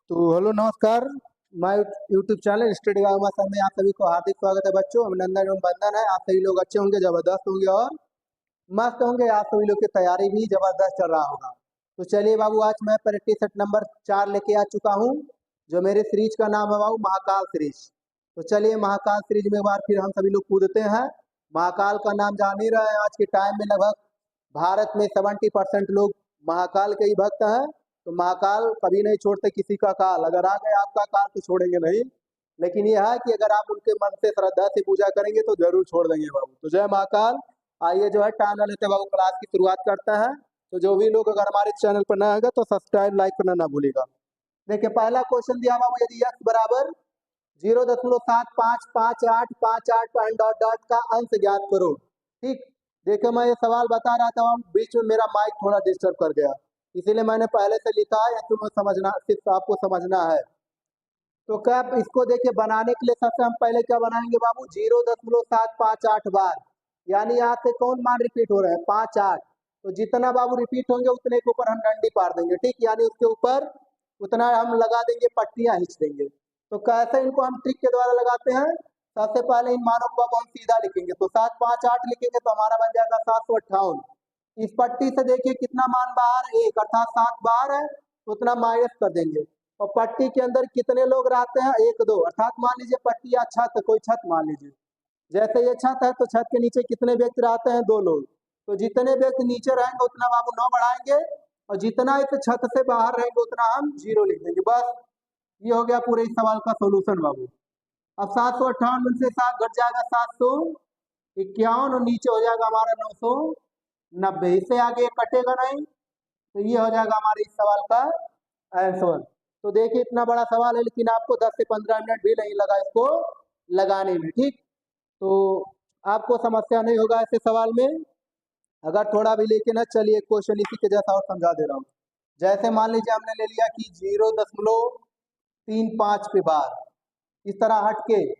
तो हेलो नमस्कार। My YouTube channel study वामा में आप सभी को हार्दिक स्वागत है बच्चों। अभिनंदन एवं वंदन है। आप सभी लोग अच्छे होंगे, जबरदस्त होंगे और मस्त होंगे। आप सभी लोग की तैयारी भी जबरदस्त चल रहा होगा। तो चलिए बाबू, आज मैं प्रैक्टिस सेट नंबर 4 लेके आ चुका हूँ, जो मेरे सीरीज का नाम है बाबू महाकाल सीरीज। तो चलिए महाकाल सीरीज में एक बार फिर हम सभी लोग कूदते हैं। महाकाल का नाम जान ही रहे हैं। आज के टाइम में लगभग भारत में 70% लोग महाकाल के ही भक्त हैं। तो महाकाल कभी नहीं छोड़ते किसी का काल। अगर आ गए आपका काल तो छोड़ेंगे नहीं, लेकिन यह है कि अगर आप उनके मन से श्रद्धा से पूजा करेंगे तो जरूर छोड़ देंगे बाबू। तो जय महाकाल। आइए जो है टाइम ना लेते बाबू, क्लास की शुरुआत करता है। तो जो भी लोग अगर हमारे चैनल पर नया आएगा तो सब्सक्राइब लाइक करना ना भूलिएगा। देखिए पहला क्वेश्चन दिया बाबू, यदि x बराबर 0.755858 पॉइंट डॉट डॉट का अंश ज्ञात करो। ठीक, देखिए मैं ये सवाल बता रहा था, बीच में मेरा माइक थोड़ा डिस्टर्ब कर गया, इसीलिए मैंने पहले से लिखा है, तुम्हें समझना, सिर्फ आपको समझना है। तो क्या इसको देखिए बनाने के लिए सबसे हम पहले क्या बनाएंगे बाबू, 0.758 बार, यानी यहाँ से कौन मान रिपीट हो रहे हैं, 5 8। तो जितना बाबू रिपीट होंगे उतने के ऊपर हम डंडी पार देंगे। ठीक, यानी उसके ऊपर उतना हम लगा देंगे, पट्टियां खींच देंगे। तो कैसे इनको हम ट्रिक के द्वारा लगाते हैं, सबसे पहले इन मानों को हम सीधा लिखेंगे। तो 7 5 8 लिखेंगे तो हमारा बन जाएगा 758। इस पट्टी से देखिए कितना मान बाहर, 1, अर्थात 7 बाहर है तो उतना माइनस कर देंगे। और पट्टी के अंदर कितने लोग रहते हैं, 1 2, अर्थात मान लीजिए पट्टी या छत, कोई छत मान लीजिए, जैसे ये छत है तो छत के नीचे कितने व्यक्ति रहते हैं, 2 लोग। तो जितने व्यक्ति नीचे रहेंगे उतना बाबू 9 बढ़ाएंगे, और जितना इस छत से बाहर रहेंगे उतना हम 0 लिख देंगे। बस ये हो गया पूरे इस सवाल का सोल्यूशन बाबू। अब 758 से 7 घट जाएगा 751, और नीचे हो जाएगा हमारा 990। इससे आगे ये कटेगा नहीं, तो ये हो जाएगा हमारे इस सवाल का आंसर। तो देखिए इतना बड़ा सवाल है, लेकिन आपको 10 से 15 मिनट भी नहीं लगा इसको लगाने में। ठीक, तो आपको समस्या नहीं होगा ऐसे सवाल में अगर थोड़ा भी लेके ना। चलिए क्वेश्चन इसी के जैसा और समझा दे रहा हूँ। जैसे मान लीजिए हमने ले लिया कि 0.35 पे बार, इस तरह हट के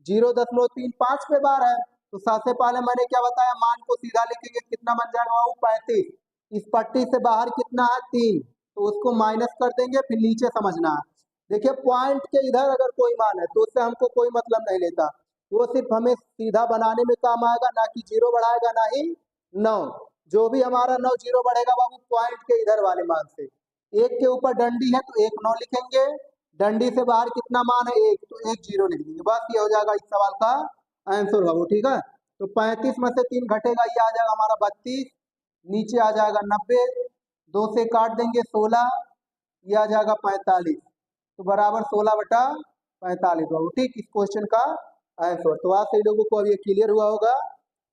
0.35 पे बार है, तो सबसे पहले मैंने क्या बताया, मान को सीधा लिखेंगे, कितना बन जाएगा वो 35। इस पट्टी से बाहर कितना है, 3, तो उसको माइनस कर देंगे, फिर नीचे समझना है। देखिए पॉइंट के इधर अगर कोई मान है तो उससे हमको कोई मतलब नहीं लेता, वो सिर्फ हमें सीधा बनाने में काम आएगा, ना कि 0 बढ़ाएगा ना ही 9। जो भी हमारा 9 0 बढ़ेगा बाबू पॉइंट के इधर वाले मान से। 1 के ऊपर डंडी है तो 1 9 लिखेंगे, डंडी से बाहर कितना मान है, 1, तो 1 0 लिख देंगे। बस ये हो जाएगा इस सवाल का आंसर बाबू। ठीक है, तो 35 में से 3 घटेगा, ये आ जाएगा हमारा 32, नीचे आ जाएगा 90, 2 से काट देंगे 16, ये आ जाएगा 45, तो बराबर 16/45 बाबू। ठीक, इस क्वेश्चन का आंसर। तो आप सभी लोगों को अब ये क्लियर हुआ होगा,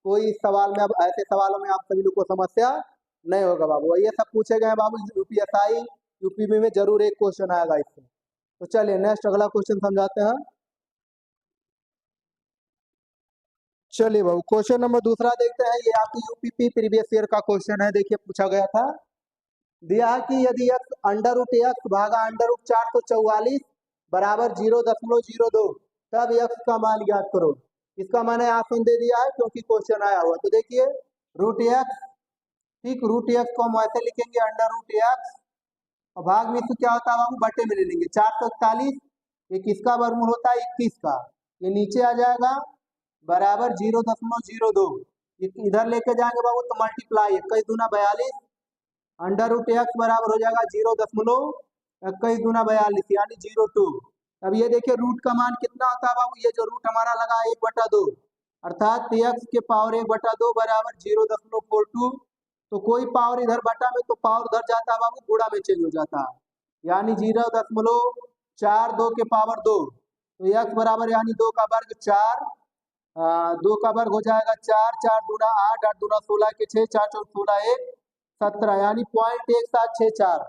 कोई इस सवाल में, अब ऐसे सवालों में आप सभी लोग को समस्या नहीं होगा बाबू। ये सब पूछे गए बाबू यूपीएसआई यूपीबी में जरूर एक क्वेश्चन आएगा इससे। तो चलिए नेक्स्ट अगला क्वेश्चन समझाते हैं। चलिए बाबू क्वेश्चन नंबर दूसरा देखते हैं। ये आपकी यूपीपी प्रीवियस ईयर का क्वेश्चन है। देखिए पूछा गया था, दिया कि यदि x अंडर रूट x भागा अंडर रूट 444 बराबर 0.02, तब x का मान ज्ञात करो। इसका मैंने आंसर दे दिया है क्योंकि क्वेश्चन आया हुआ। तो देखिए रूट x, ठीक, रूट x को हम ऐसे लिखेंगे अंडर रूट x, और भाग में से क्या होता है बाबू, बटे में ले लेंगे। 441 ये किसका वर्गमूल होता है, 21 का, ये नीचे आ जाएगा बराबर 0.02। इधर लेके जाएंगे बाबू तो मल्टीप्लाई, 21 दूना 42, अंडर रूट एक्स बराबर हो जाएगा 0.21 दूना 42 यानी 0.2। अब ये देखिए रूट का मान कितना होता है बाबू, ये जो रूट हमारा लगा 1/2, अर्थात x के पावर 1/2 बराबर 0.42। तो कोई पावर इधर बटा में तो पावर उधर जाता है बाबू, गुणा में चेंज हो जाता है, यानी 0.42 के पावर 2। तो x बराबर यानी 2 का वर्ग 4, 2 का वर्ग हो जाएगा 4, 4 दूना 8, 8 दूना 16 के 6, 4 4 16 1 17, यानी 0.1764।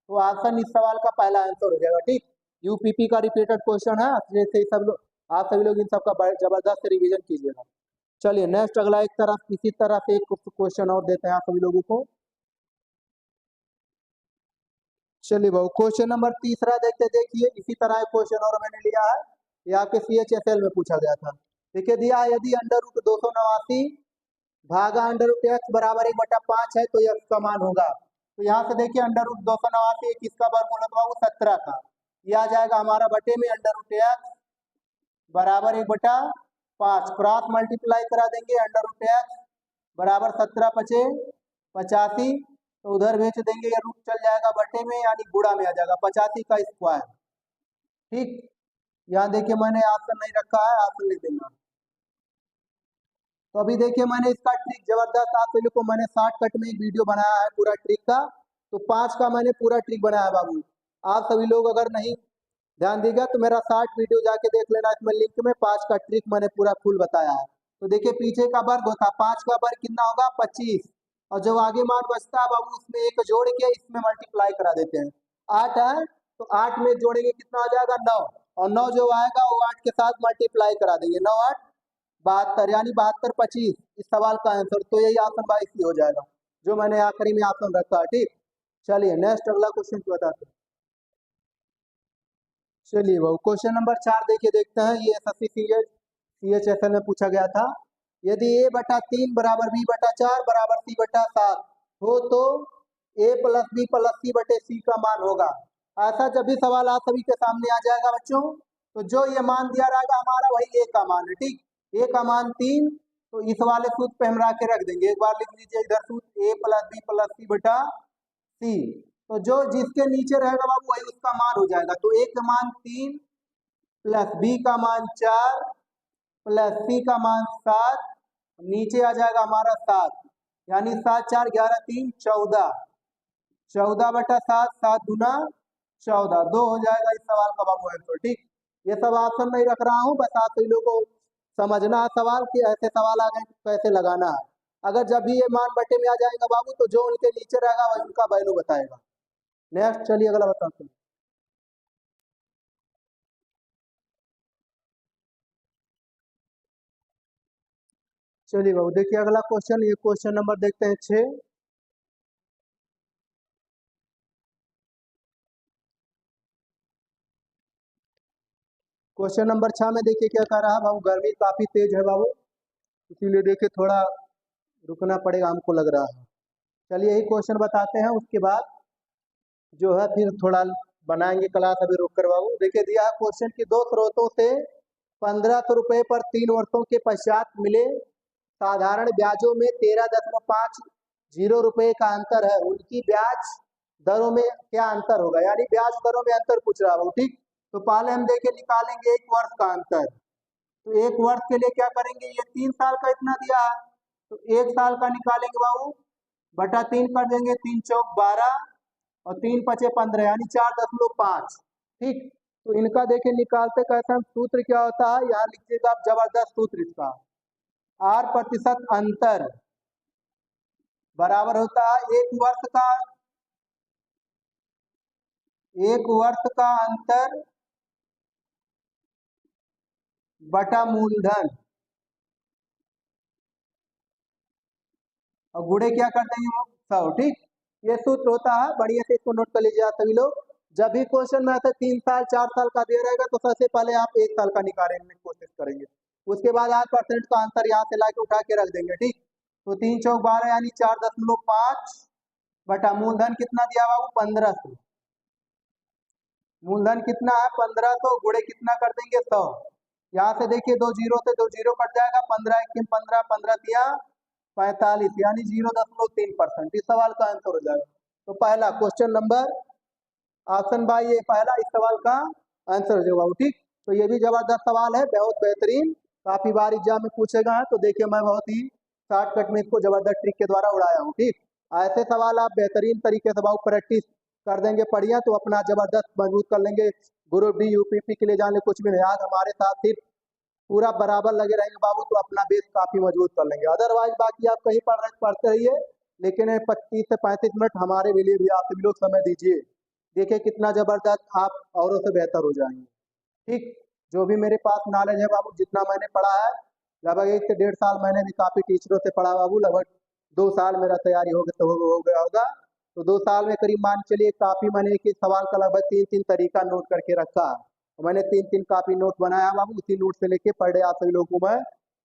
तो आंसर इस सवाल का पहला आंसर हो जाएगा। ठीक, यूपीपी का रिपीटेड क्वेश्चन है, जैसे सब लोग, आप सभी लोग इन सबका जबरदस्त रिवीजन कीजिएगा। चलिए नेक्स्ट अगला एक तरफ इसी तरह से एक क्वेश्चन और देते हैं आप सभी लोगों को। चलिए भाई क्वेश्चन नंबर तीसरा देखते, देखिए इसी तरह एक क्वेश्चन और मैंने लिया है, ये आपके CHSL में पूछा गया था। देखिए दिया यदि अंडर रूट 289 भागा अंडर रूट x बराबर 1/5 है तो x का मान होगा। तो यहाँ से देखिए अंडर रूट 289 किसका वर्गमूल होगा, वो 17 का, ये आ जाएगा हमारा बटे में अंडर रूट एक्स बराबर 1/5, क्रॉस मल्टीप्लाई करा देंगे, अंडर रूट एक्स बराबर 17 पचे 85, तो उधर भेज देंगे, ये रूट चल जाएगा बटे में, यानी गुणा में आ जाएगा 85 का स्क्वायर। ठीक, यहाँ देखिए मैंने ऑप्शन नहीं रखा है, ऑप्शन लिख देना। तो अभी देखिए मैंने इसका ट्रिक जबरदस्त आप सभी को मैंने शॉर्टकट में एक वीडियो बनाया है पूरा ट्रिक का, तो 5 का मैंने पूरा ट्रिक बनाया है बाबू। आप सभी लोग अगर नहीं ध्यान देगा तो मेरा शॉर्ट वीडियो जाके देख लेना, इसमें लिंक में 5 का ट्रिक मैंने पूरा फुल बताया है। तो देखिए पीछे का वर्ग होता है, 5 का वर्ग कितना होगा 25, और जो आगे मान बचता है बाबू उसमें एक जोड़ के इसमें मल्टीप्लाई करा देते हैं। 8 है तो 8 में जोड़ेंगे कितना हो जाएगा 9, और 9 जो आएगा वो 8 के साथ मल्टीप्लाई करा देंगे, 9 8 72, यानी 72 25 इस सवाल का आंसर। तो यही ऑप्शन 22 हो जाएगा जो मैंने आखिरी में ऑप्शन रखा है। ठीक, चलिए नेक्स्ट अगला क्वेश्चन बताते हैं। चलिए वो क्वेश्चन नंबर 4 देखिए देखते हैं, ये एसएससी CHSL में पूछा गया था। यदि a/3 बराबर b/4 बराबर c/7 हो तो a + b + c/c का मान होगा। ऐसा जब भी सवाल आप सभी के सामने आ जाएगा बच्चों, तो जो ये मान दिया रहेगा हमारा वही a का मान है। ठीक, a का मान 3, तो इस वाले सूत्र पे हम ला के रख देंगे, एक बार लिख लीजिए इधर सूत्र a + b + c/c, तो जो जिसके नीचे रहेगा बाबू वही उसका मान हो जाएगा। तो a का मान 3 + b का मान 4 + c का मान 7, नीचे आ जाएगा हमारा 7, यानी 7 4 11 3 14, 14/7, 7 दूना 14, 2 हो जाएगा इस सवाल का बाबू आंसर। ठीक, ये सब ऑप्शन नहीं रख रहा हूँ, बस आप सभी लोगों को समझना है सवाल कि ऐसे सवाल आ गए कैसे लगाना है। अगर जब भी ये मान बटे में आ जाएगा बाबू तो जो उनके नीचे रहेगा वही उनका वैल्यू बताएगा। नेक्स्ट चलिए अगला बताते हैं। चलिए बाबू देखिए अगला क्वेश्चन, ये क्वेश्चन नंबर देखते हैं 6। क्वेश्चन नंबर 6 में देखिए क्या कह रहा है बाबू, गर्मी काफी तेज है बाबू, इसीलिए देखिए थोड़ा रुकना पड़ेगा हमको लग रहा है। चलिए यही क्वेश्चन बताते हैं, उसके बाद जो है फिर थोड़ा बनाएंगे क्लास, अभी रुक कर बाबू। देखिए दिया है क्वेश्चन की, 2 स्रोतों से 1500 रुपये पर 3 वर्षों के पश्चात मिले साधारण ब्याजों में 13.50 रुपये का अंतर है, उनकी ब्याज दरों में क्या अंतर होगा, यानी ब्याज दरों में अंतर पूछ रहा है। ठीक, तो पहले हम देखे निकालेंगे 1 वर्ष का अंतर। तो 1 वर्ष के लिए क्या करेंगे, ये 3 साल का इतना दिया है, तो 1 साल का निकालेंगे बाबू, बटा 3 कर देंगे, 3 चौक 12 और 3 पचे 15, यानी 4.5। ठीक, तो इनका देखिए निकालते कैसे हम, सूत्र क्या होता है यहाँ लिखिएगा आप, जबरदस्त सूत्र इसका, R% अंतर बराबर होता है 1 वर्ष का अंतर बटा मूलधन, और गुणे क्या कर देंगे वो 100। ठीक, ये सूत्र होता है, बढ़िया से इसको नोट कर लीजिए आप सभी लोग। जब भी क्वेश्चन में ऐसे 3 साल 4 साल का दिया रहेगा तो सबसे पहले आप 1 साल का निकालने की कोशिश करेंगे, उसके बाद 8% का अंतर यहाँ से लाके उठा के रख देंगे। ठीक, तो 3 चौक 12 यानी 4.5 बटा मूलधन कितना दिया बाबू 1500, मूलधन कितना है 1500, गुणे कितना कर देंगे 100, यहाँ से देखिए 2 जीरो से 2 जीरो कट जाएगा, 15 1 15 15 दिया 45, यानी 0.3%, इस सवाल का आंसर हो जाएगा। तो पहला क्वेश्चन नंबर ऑप्शन बाई ये पहला इस सवाल का आंसर हो जाएगा। ठीक, तो ये भी जबरदस्त सवाल है, बहुत बेहतरीन, काफी बार एग्जाम में पूछेगा है, तो देखिए मैं बहुत ही शॉर्टकट में इसको जबरदस्त ट्रिक के द्वारा उड़ाया हूँ। ठीक, ऐसे सवाल आप बेहतरीन तरीके से बहुत प्रैक्टिस कर देंगे पढ़िए तो अपना जबरदस्त मजबूत कर लेंगे, ग्रुप डी यूपीपी के लिए जाने कुछ भी नहीं, आज हमारे साथ सिर्फ पूरा बराबर लगे रहेंगे बाबू, तो अपना बेस काफी मजबूत कर लेंगे। अदरवाइज बाकी आप कहीं पढ़ रहे पढ़ते रहिए, लेकिन 25 से 35 मिनट हमारे लिए भी आप सभी लोग समय दीजिए, देखिए कितना जबरदस्त आप औरों से बेहतर हो जाएंगे। ठीक, जो भी मेरे पास नॉलेज है बाबू, जितना मैंने पढ़ा है, लगभग 1 से 1.5 साल मैंने भी काफी टीचरों से पढ़ा बाबू, लगभग 2 साल मेरा तैयारी हो गया होगा, तो 2 साल में करीब मान चलिए काफी मैंने एक ही सवाल का लगभग 3 तरीका नोट करके रखा है, और मैंने 3 कापी नोट बनाया बाबू, उसी नोट से लेके पर डे आप सभी लोगों को मैं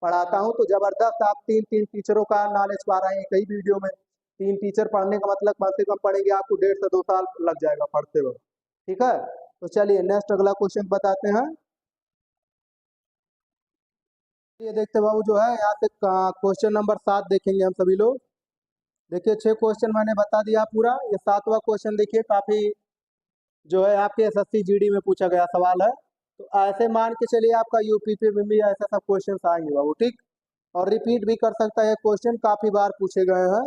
पढ़ाता हूँ। तो जबरदस्त आप 3 टीचरों का नॉलेज पा रहे हैं कई वीडियो में, 3 टीचर पढ़ने का मतलब कम से कम पढ़ेंगे आपको 1.5 से 2 साल लग जाएगा पढ़ते वक्त। ठीक है, तो चलिए नेक्स्ट अगला क्वेश्चन बताते हैं। ये देखते बाबू जो है यहाँ से क्वेश्चन नंबर 7 देखेंगे हम सभी लोग। देखिए 6 क्वेश्चन मैंने बता दिया पूरा, ये 7वां क्वेश्चन देखिए काफी जो है आपके एसएससी जीडी में पूछा गया सवाल है। तो ऐसे मान के चलिए आपका यूपीपी में भी ऐसा सब क्वेश्चन आएंगे बाबू, ठीक। और रिपीट भी कर सकता है क्वेश्चन, काफी बार पूछे गए हैं।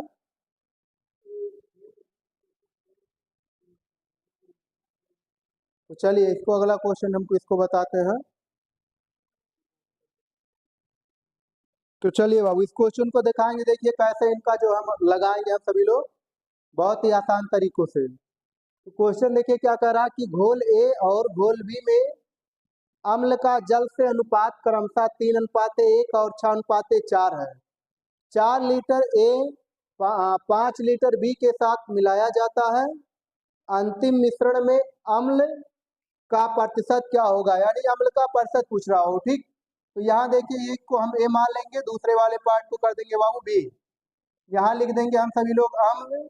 तो चलिए इसको अगला क्वेश्चन हमको इसको बताते हैं। तो चलिए बाबू इस क्वेश्चन को दिखाएंगे, देखिए कैसे इनका जो हम लगाएंगे हम सभी लोग बहुत ही आसान तरीकों से। तो क्वेश्चन देखिए क्या कह रहा है कि घोल ए और घोल बी में अम्ल का जल से अनुपात क्रमशः 3:1 और 6:4 है। 4 लीटर ए 5 लीटर बी के साथ मिलाया जाता है। अंतिम मिश्रण में अम्ल का प्रतिशत क्या होगा, यानी अम्ल का प्रतिशत पूछ रहा हो, ठीक। तो यहाँ देखिए एक को हम ए मान लेंगे, दूसरे वाले पार्ट को कर देंगे बाबू बी। यहाँ लिख देंगे हम सभी लोग अम्ल,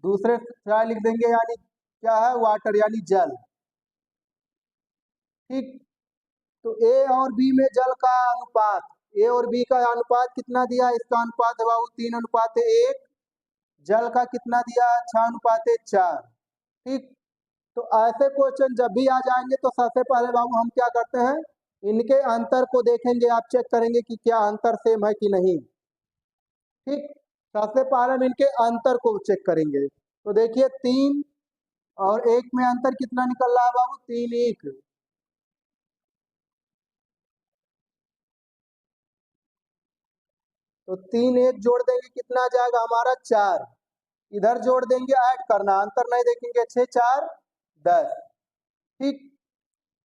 दूसरे क्या लिख देंगे यानी क्या है वाटर यानी जल, ठीक। तो ए और बी में जल का अनुपात, ए और बी का अनुपात कितना दिया, इसका अनुपात है बाबू 3:1। जल का कितना दिया 6:4, ठीक। तो ऐसे क्वेश्चन जब भी आ जाएंगे तो सबसे पहले बाबू हम क्या करते हैं, इनके अंतर को देखेंगे, आप चेक करेंगे कि क्या अंतर सेम है कि नहीं, ठीक। सबसे पहले हम इनके अंतर को चेक करेंगे। तो देखिए 3 और 1 में अंतर कितना निकल रहा है बाबू, 3:1। तो 3:1 जोड़ देंगे कितना आ जाएगा हमारा 4। इधर जोड़ देंगे, ऐड करना, अंतर नहीं देखेंगे, 6×4=10, ठीक।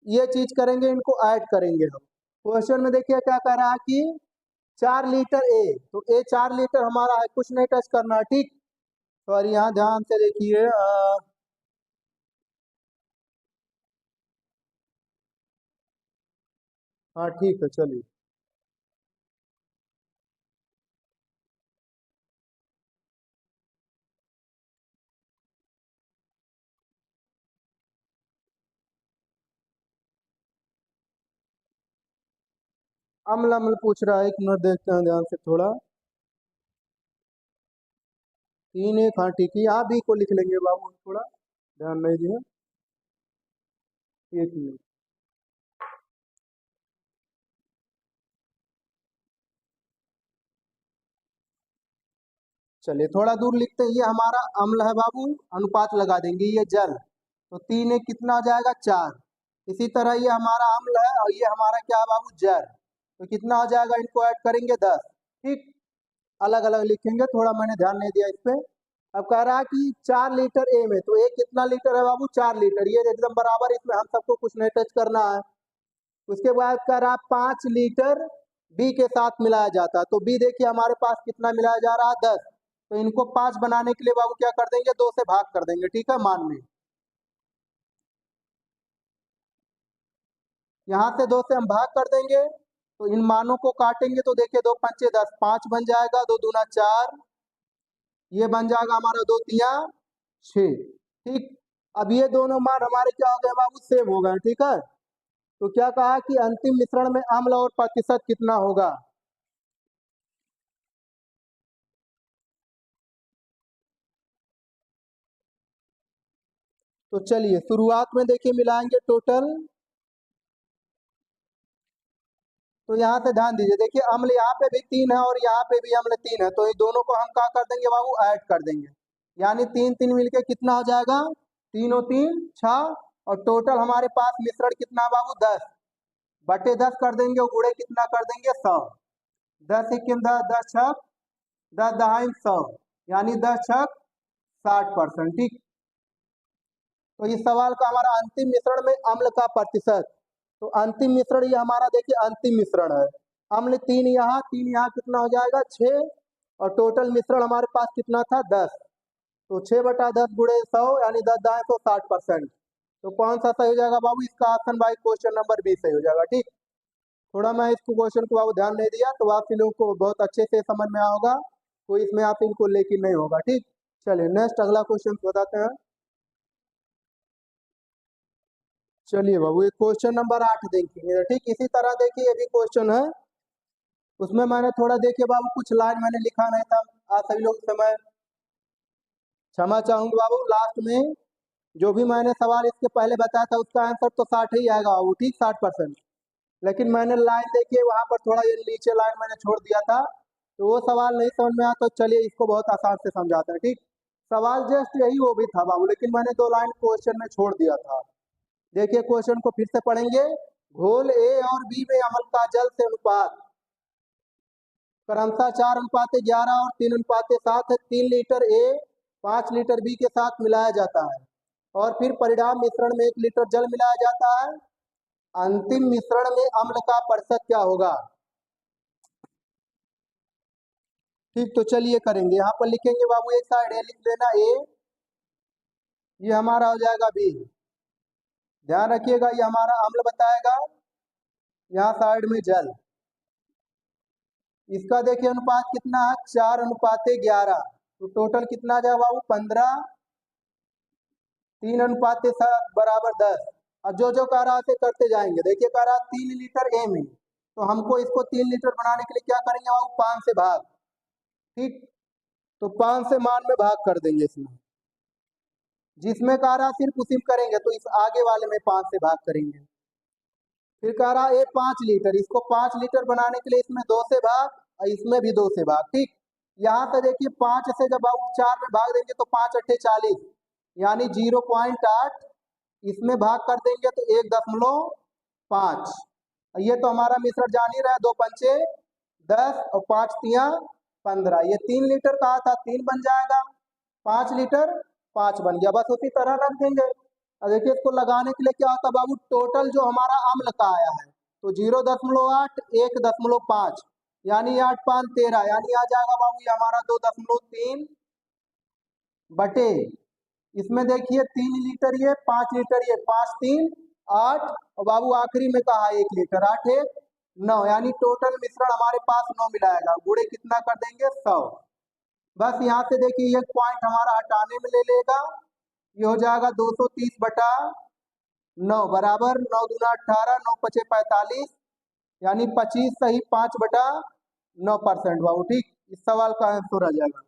ये चीज करेंगे, इनको ऐड करेंगे हम। क्वेश्चन में देखिए क्या कह रहा है कि 4 लीटर ए, तो ए 4 लीटर हमारा है, कुछ नहीं टच करना है, ठीक। तो और यहाँ ध्यान से देखिए हाँ ठीक है चलिए। अम्ल अम्ल पूछ रहा है, एक मिनट देखते हैं ध्यान से थोड़ा। 3:1 हाँ ठीक है, यहाँ भी को लिख लेंगे बाबू, थोड़ा ध्यान नहीं दिए, एक मिनट। चलिए थोड़ा दूर लिखते हैं, ये हमारा अम्ल है बाबू, अनुपात लगा देंगे, ये जल, तो 3:1 कितना हो जाएगा 4। इसी तरह ये हमारा अम्ल है और ये हमारा क्या है बाबू जल, तो कितना हो जाएगा, इनको ऐड करेंगे 10, ठीक। अलग अलग लिखेंगे, थोड़ा मैंने ध्यान नहीं दिया इस पे। अब कह रहा है कि 4 लीटर ए में, तो ए कितना लीटर है बाबू 4 लीटर, ये एकदम बराबर, इसमें हम सबको कुछ नहीं टच करना है। उसके बाद कह रहा है 5 लीटर बी के साथ मिलाया जाता है, तो बी देखिए हमारे पास कितना मिलाया जा रहा है 10। तो इनको 5 बनाने के लिए बाबू क्या कर देंगे, 2 से भाग कर देंगे, ठीक है मान में। यहाँ से 2 से हम भाग कर देंगे, तो इन मानों को काटेंगे, तो देखिए 2×5=10, 5 बन जाएगा, 2×2=4, ये बन जाएगा हमारा 2×3=6, ठीक। अब ये दोनों मान हमारे क्या हो गए बाबू, सेम हो गए, ठीक है। तो क्या कहा कि अंतिम मिश्रण में अम्ल और प्रतिशत कितना होगा। तो चलिए शुरुआत में देखिए मिलाएंगे टोटल। तो यहाँ से ध्यान दीजिए, देखिए अम्ल यहाँ पे भी 3 है और यहाँ पे भी अम्ल 3 है, तो ये दोनों को हम क्या कर देंगे बाबू, ऐड कर देंगे, यानी 3 3 मिलके कितना हो जाएगा, 3×3=6, और टोटल हमारे पास मिश्रण कितना बाबू 10/10 कर देंगे, और गुणे कितना कर देंगे 100। 10×1=10, 10×6 10×10=100, यानी 10×6=60%, ठीक। तो इस सवाल का हमारा अंतिम मिश्रण में अम्ल का प्रतिशत, तो अंतिम मिश्रण ये हमारा देखिए अंतिम मिश्रण है, अम्ल 3 यहाँ कितना हो जाएगा 6, और टोटल मिश्रण हमारे पास कितना था 10, तो 6/10 गुणे 100 यानी 10×100=60%। तो कौन सा सही हो जाएगा बाबू, इसका option by question number B सही हो जाएगा, ठीक। थोड़ा मैं इसको क्वेश्चन को बाबू ध्यान नहीं दिया, तो आप लोगों को बहुत अच्छे से समझ में आया होगा, कोई इसमें आप इनको लेकिन नहीं होगा, ठीक। चलिए नेक्स्ट अगला क्वेश्चन बताते हैं। चलिए बाबू, ये क्वेश्चन नंबर 8 देखेंगे। ठीक, इसी तरह देखिए ये भी क्वेश्चन है। उसमें मैंने थोड़ा देखिए बाबू कुछ लाइन मैंने लिखा नहीं था। आप सभी लोग से मैं क्षमा चाहूंगा बाबू। लास्ट में जो भी मैंने सवाल इसके पहले बताया था उसका आंसर तो 60 ही आएगा बाबू। ठीक, 60%। लेकिन मैंने लाइन देखिए वहां पर थोड़ा ये नीचे लाइन मैंने छोड़ दिया था, तो वो सवाल नहीं समझ में आया। तो चलिए इसको बहुत आसान से समझाते हैं। ठीक, सवाल जस्ट यही वो भी था बाबू, लेकिन मैंने 2 लाइन क्वेश्चन में छोड़ दिया था। देखिए क्वेश्चन को फिर से पढ़ेंगे। घोल ए और बी में अम्ल का जल से अनुपात क्रमशः 4:11 और 3:7 है। 3 लीटर ए 5 लीटर बी के साथ मिलाया जाता है और फिर परिणाम मिश्रण में 1 लीटर जल मिलाया जाता है। अंतिम मिश्रण में अम्ल का प्रतिशत क्या होगा? ठीक, तो चलिए करेंगे। यहाँ पर लिखेंगे बाबू, एक साइड ए लिख लेना ए, ये हमारा हो जाएगा बी। ध्यान रखिएगा ये हमारा अम्ल बताएगा, यहाँ साइड में जल। इसका देखिए अनुपात कितना है, 4:11। तो टोटल कितना आ जाएगा बाबू, 15। 3:7 बराबर 10। अब जो जो कह रहा है करते जाएंगे। देखिए कह रहा 3 लीटर ए में, तो हमको इसको 3 लीटर बनाने के लिए क्या करेंगे बाबू, 5 से भाग। ठीक, तो 5 से मान में भाग कर देंगे इसमें। जिसमें कह रहा सिर्फ उसी में करेंगे, तो इस आगे वाले में 5 से भाग करेंगे। फिर कह रहा है 5 लीटर, इसको 5 लीटर बनाने के लिए इसमें 2 से भाग और इसमें भी 2 से भाग। ठीक, यहाँ से देखिए 5 से जब आप 4 में भाग देंगे तो 5 अट्ठे 40, यानी 0.8। इसमें भाग कर देंगे तो 1.5। ये तो हमारा मिश्रण जान ही रहा है, 2 पंचे 10 और 5 तिया 15। ये 3 लीटर कहा था, 3 बन जाएगा। 5 लीटर 5 बन गया। बस उसी तरह रख देंगे। और देखिए इसको लगाने के लिए क्या होता है बाबू, टोटल जो हमारा अम्ल का आया है तो 0.8 1.5, यानी 8×5 = 13, यानी आ जाएगा बाबू ये हमारा 2.3 बटे। इसमें देखिए 3 लीटर ये 5 लीटर ये 5 3 8, और बाबू आखिरी में कहा 1 लीटर 8 1 9, यानी टोटल मिश्रण हमारे पास 9 मिलाएगा। गुड़े कितना कर देंगे, 100। बस यहाँ से देखिए एक पॉइंट हमारा हटाने में ले लेगा। ये हो जाएगा 230/9 बराबर 9 दूना 18 9 पचे 45, यानी 25 सही 5/9% बाबू। ठीक, इस सवाल का आंसर आ जाएगा।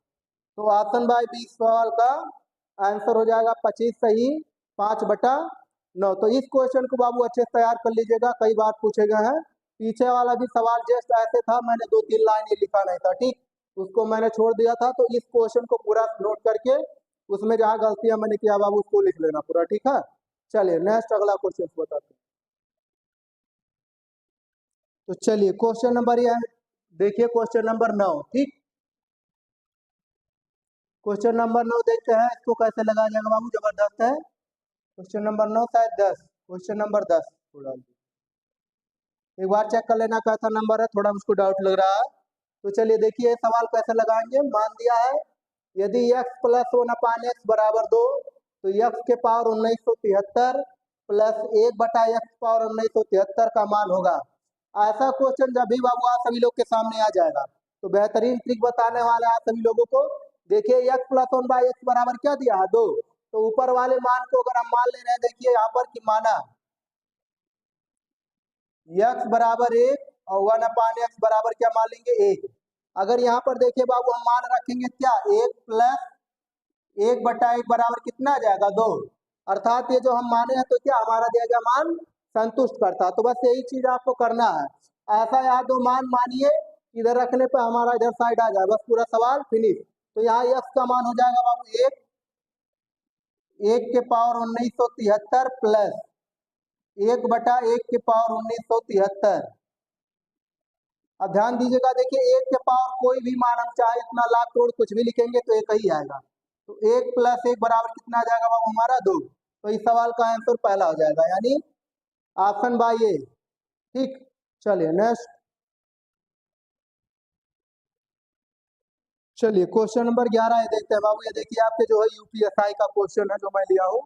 तो ऑप्शन बाय बी सवाल का आंसर हो जाएगा 25 सही 5/9। तो इस क्वेश्चन को बाबू अच्छे से तैयार कर लीजिएगा, कई बार पूछे गए हैं। पीछे वाला भी सवाल जस्ट ऐसे था, मैंने 2-3 लाइन ये लिखा नहीं था। ठीक, उसको मैंने छोड़ दिया था। तो इस क्वेश्चन को पूरा नोट करके उसमें जहाँ गलतियां मैंने किया बाबू उसको लिख लेना पूरा। ठीक है, चलिए नेक्स्ट अगला क्वेश्चन बताते हैं। तो चलिए क्वेश्चन नंबर ये है, देखिए क्वेश्चन नंबर 9। ठीक, क्वेश्चन नंबर 9 देखते हैं इसको कैसे लगाया जाएगा बाबू, जबरदस्त है। क्वेश्चन नंबर 9 शायद 10, क्वेश्चन नंबर 10 थोड़ा एक बार चेक कर लेना कैसा नंबर है, थोड़ा मुझको डाउट लग रहा है। तो चलिए देखिए सवाल कैसे लगाएंगे। मान दिया है यदि x + 1/x बराबर 2, तो x के पावर 1973 प्लस 1/x⁻1973 का मान होगा। ऐसा क्वेश्चन जब भी बाबू आप सभी लोग के सामने आ जाएगा तो बेहतरीन ट्रिक बताने वाले आप सभी लोगों को। देखिए x + 1/x बराबर क्या दिया है, 2। तो ऊपर वाले मान को अगर हम मान ले रहे हैं, देखिए यहाँ पर कि माना x बराबर 1 और 1/x बराबर क्या मान लेंगे, 1। अगर यहाँ पर देखिए बाबू हम मान रखेंगे क्या, 1 + 1/1 बराबर कितना आ जाएगा, 2। अर्थात ये जो हम माने हैं तो क्या हमारा दिया गया मान संतुष्ट करता। तो बस यही चीज आपको करना है। ऐसा यहाँ 2 मान मानिए, इधर रखने पर हमारा इधर साइड आ जाए, बस पूरा सवाल फिनिश। तो यहाँ x का मान हो जाएगा बाबू 1 के पावर 1973 प्लस 1/1 के पावर 1973। अब ध्यान दीजिएगा, देखिए 1 के पावर कोई भी मान हम चाहे इतना लाख करोड़ कुछ भी लिखेंगे तो 1 ही आएगा। तो 1 + 1 बराबर कितना आ जाएगा बाबू हमारा, 2। तो इस सवाल का आंसर पहला हो जाएगा, यानी ऑप्शन बाय ए। ठीक, चलिए नेक्स्ट। चलिए क्वेश्चन नंबर 11 है, देखते हैं बाबू। ये देखिए आपके जो है यूपीएसआई का क्वेश्चन है जो मैं लिया हूँ।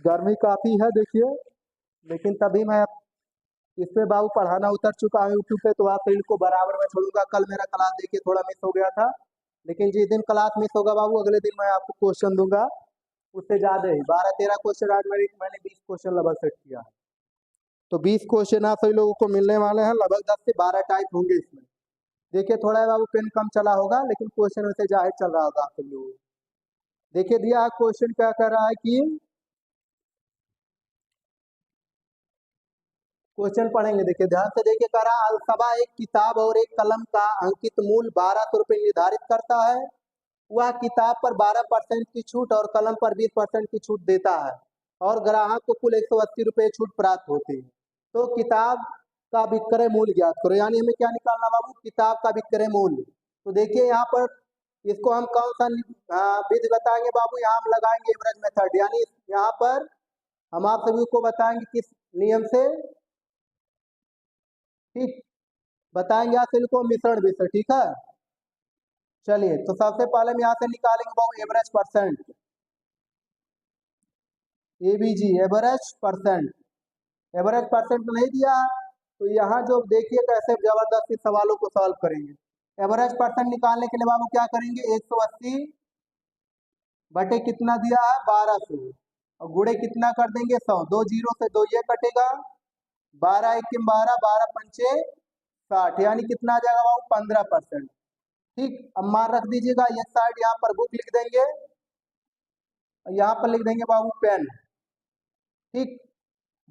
गर्मी काफी है देखिए, लेकिन तभी मैं इस पे बाबू पढ़ाना उतर चुका हूँ यूट्यूब पे, तो आप इनको बराबर में छोड़ूंगा। कल मेरा क्लास देखिए थोड़ा मिस हो गया था, लेकिन जिस दिन क्लास मिस होगा बाबू अगले दिन मैं आपको क्वेश्चन दूंगा। उससे ज़्यादा ही 12-13 क्वेश्चन आज मैंने 20 क्वेश्चन लगभग सेट किया है। तो 20 क्वेश्चन आप सभी लोगों को मिलने वाले हैं, लगभग 10 से 12 टाइप होंगे इसमें। देखिए थोड़ा बाबू पेन कम चला होगा, लेकिन क्वेश्चन वैसे जाहिर चल रहा होगा आप सभी लोगों को। देखिए दिया क्वेश्चन क्या कर रहा है कि क्वेश्चन पढ़ेंगे, देखिए ध्यान से देखिए, कह रहा अलसबा एक किताब और एक कलम का अंकित मूल्य 1200 रुपये निर्धारित करता है। वह किताब पर 12% की छूट और कलम पर 20% की छूट देता है और ग्राहक को कुल 180 रुपये छूट प्राप्त होती है। तो किताब का विक्रय मूल्य ज्ञात करो, यानी हमें क्या निकालना बाबू, किताब का विक्रय मूल्य। तो देखिए यहाँ पर इसको हम कौन सा विधि बताएंगे बाबू, यहाँ हम लगाएंगे एवरेज मेथड, यानी यहाँ पर हम आप सभी को बताएंगे किस नियम से, ठीक बताएंगे आप सभी को मिश्रण विषय, ठीक है। चलिए तो सबसे पहले हम यहाँ से निकालेंगे बाबू average percent, ABG average percent. Average percent नहीं दिया तो यहाँ जो देखिए कैसे जबरदस्ती सवालों को सॉल्व करेंगे। एवरेज परसेंट निकालने के लिए बाबू क्या करेंगे, 180 बटे कितना दिया है 1200 और गुणे कितना कर देंगे 100, 2 जीरो से 2 ये कटेगा, 12 एक 12, 12 पंचे 60, यानी कितना आ जाएगा बाबू 15%। ठीक, अब मान रख दीजिएगा, ये साइड यहाँ पर बुक लिख देंगे, यहाँ पर लिख देंगे बाबू पेन। ठीक,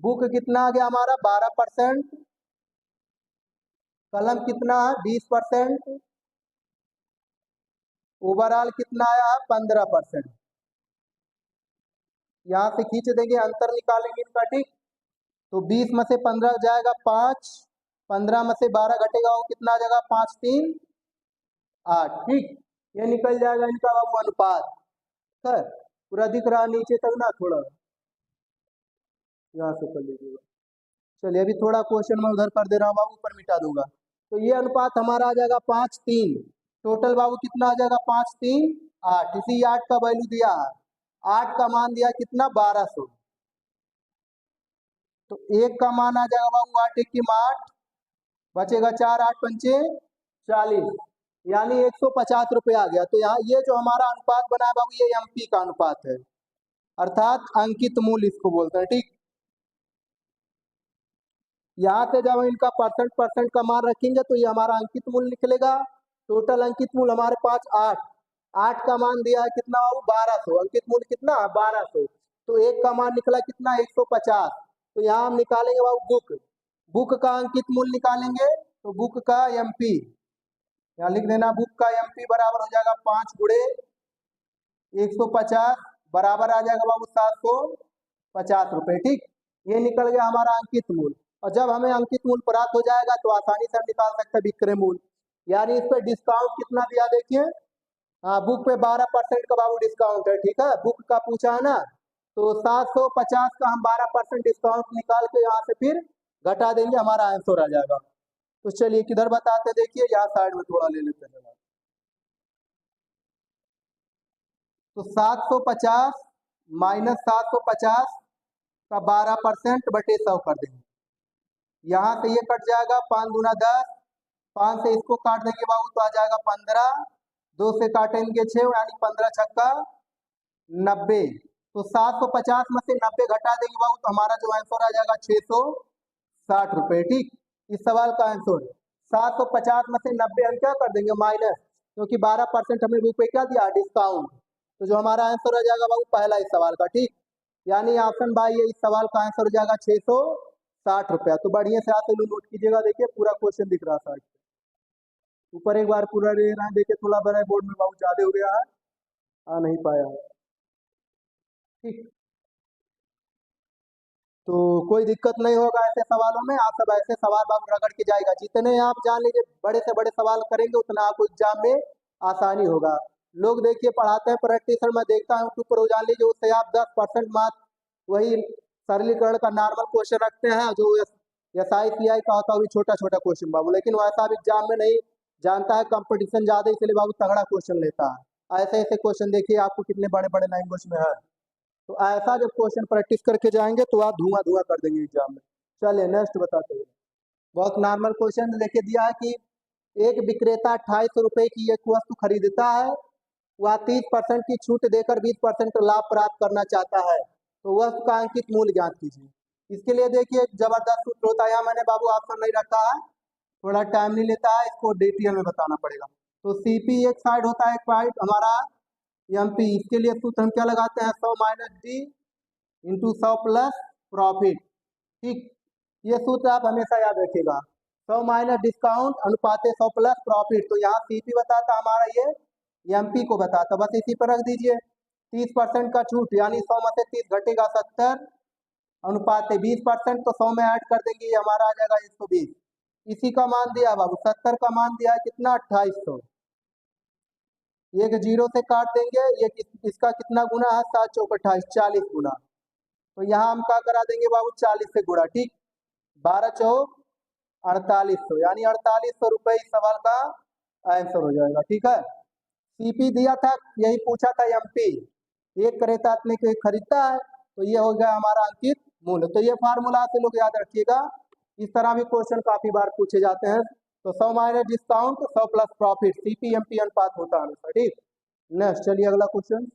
बुक कितना आ गया हमारा 12%, कलम कितना है 20%, ओवरऑल कितना आया है 15%। यहाँ से खींच देंगे, अंतर निकालेंगे इनका, ठीक। तो 20 में से 15 जाएगा 5, 15 में से 12 घटेगा वो कितना आ जाएगा 5 3 8, ठीक। ये निकल जाएगा इनका बाबू अनुपात, सर पूरा दिख रहा नीचे तक ना, थोड़ा यहाँ से कर लीजिएगा। चलिए अभी थोड़ा क्वेश्चन मैं उधर कर दे रहा हूँ बाबू, ऊपर मिटा दूंगा। तो ये अनुपात हमारा आ जाएगा 5 3, टोटल बाबू कितना आ जाएगा 5 3 8, इसी 8 का वैल्यू दिया है, 8 का मान दिया कितना 1200, तो 1 का मान आ जाएगा बाबू 8 1 की 8, बचेगा 4 8 पंचे 40, यानी 150 रुपये आ गया। तो यहाँ ये जो हमारा अनुपात बना है बाबू, ये एमपी का अनुपात है, अर्थात अंकित मूल्य इसको बोलते हैं, ठीक। यहाँ से जब इनका परसेंट का मान रखेंगे तो ये हमारा अंकित मूल्य निकलेगा। टोटल अंकित मूल्य हमारे पास 8, 8 का मान दिया है कितना बाबू 1200, अंकित मूल्य कितना 1200, तो 1 का मान निकला कितना 150। तो यहाँ हम निकालेंगे बाबू बुक, बुक का अंकित मूल्य निकालेंगे, तो बुक का एमपी यहाँ लिख देना, बुक का एमपी बराबर हो जाएगा 5 गुणे 150 बराबर आ जाएगा बाबू 750 रुपये, ठीक। ये निकल गया हमारा अंकित मूल्य। और जब हमें अंकित मूल्य प्राप्त हो जाएगा तो आसानी से हम निकाल सकते हैं विक्रय मूल्य, यानी इस पर डिस्काउंट कितना दिया देखिए, हाँ बुक पे 12% का बाबू डिस्काउंट है, ठीक है, बुक का पूछा है ना, तो 750 का हम 12% डिस्काउंट निकाल के यहाँ से फिर घटा देंगे, हमारा आंसर आ जाएगा। तो चलिए किधर बताते देखिए, यहाँ साइड में थोड़ा ले लेते हैं। तो 750 माइनस 750 का 12% बटे 100 कर देंगे, यहाँ से ये कट जाएगा 5 दूना 10, 5 से इसको काट देंगे बाबू तो आ जाएगा 15, 2 से काटेंगे 6, यानी 15 छक्का 90। तो 750 में से 90 घटा देंगे बाबू तो हमारा जो आंसर आ जाएगा 660 रुपये, ठीक। इस सवाल का आंसर 750 में से 90 हम क्या कर देंगे माइनस, क्योंकि 12% हमें रुपये क्या दिया डिस्काउंट, तो जो हमारा आंसर आ जाएगा बाबू पहला इस सवाल का, ठीक। यानी ऑप्शन बाई है, इस सवाल का आंसर हो जाएगा 660 रुपया। तो बढ़िया से आप लोग नोट कीजिएगा, देखिए पूरा क्वेश्चन दिख रहा था ऊपर, एक बार पूरा ले रहा है, देखिए थोड़ा बड़ा बोर्ड में बहुत ज्यादा हो गया है, आ नहीं पाया है, ठीक। तो कोई दिक्कत नहीं होगा ऐसे सवालों में, आप सब ऐसे सवाल बाबू रगड़ के जाएगा, जितने आप जान लीजिए बड़े से बड़े सवाल करेंगे उतना आपको एग्जाम में आसानी होगा। लोग देखिए पढ़ाते हैं प्रैक्टिसर, मैं देखता हूँ यूट्यूब पर, जान लीजिए उससे आप 10% मार्क्स वही सरलीकरण का नॉर्मल क्वेश्चन रखते हैं, जो SI CI का होता है वही छोटा छोटा क्वेश्चन बाबू, लेकिन वैसा आप एग्जाम में नहीं जानता है, कंपटीशन ज्यादा, इसलिए बाबू तगड़ा क्वेश्चन लेता है। ऐसे ऐसे क्वेश्चन देखिए आपको कितने बड़े बड़े लैंग्वेज में है, तो ऐसा जब क्वेश्चन प्रैक्टिस करके जाएंगे तो आप धुआं धुआं कर देंगे एग्जाम में। चलिए नेक्स्ट बताते हैं, बहुत नॉर्मल क्वेश्चन लेके दिया है कि एक विक्रेता 2800 रुपये की एक वस्तु खरीदता है वह 30% की छूट देकर 20% लाभ प्राप्त करना चाहता है, तो वस्तु का अंकित मूल्य ज्ञात कीजिए। इसके लिए देखिए जबरदस्त सूत्र होता है, यहाँ मैंने बाबू ऑप्शन नहीं रखा है, थोड़ा टाइम नहीं लेता है, इसको डिटेल में बताना पड़ेगा। तो सीपी एक साइड होता है, एक साइड हमारा एमपी। इसके लिए सूत्र हम क्या लगाते हैं, 100 minus D into 100 plus profit. ठीक, ये सूत्र आप हमेशा याद रखिएगा, 100 माइनस डिस्काउंट अनुपात 100 प्लस प्रॉफिट। तो यहाँ सीपी बताता हमारा, ये एमपी को बताता, बस इसी पर रख दीजिए। 30% का छूट यानी 100 में से 30 घटेगा 70 अनुपात 20%, तो 100 में ऐड कर देंगे, ये हमारा आ जाएगा 120। इसी का मान दिया है बाबू, 70 का मान दिया है कितना, 2800। एक जीरो से काट देंगे, ये इसका कितना गुना है, 7 चौक 28, 40 गुना। तो यहाँ हम क्या करा देंगे बाबू, 40 से गुणा। ठीक, 12 चौक 4800, यानी 4800 रुपये इस सवाल का आंसर हो जाएगा। ठीक है, सीपी दिया था, यही पूछा था एमपी। एक क्रेता अपने को खरीदता है, तो ये हो गया हमारा अंकित मूल्य। तो ये फार्मूला से लोग याद रखिएगा, इस तरह भी क्वेश्चन काफी बार पूछे जाते हैं। तो 100 minus discount 100 plus profit, CP MP अनुपात होता है हमेशा। ठीक, नेक्स्ट चलिए अगला क्वेश्चन।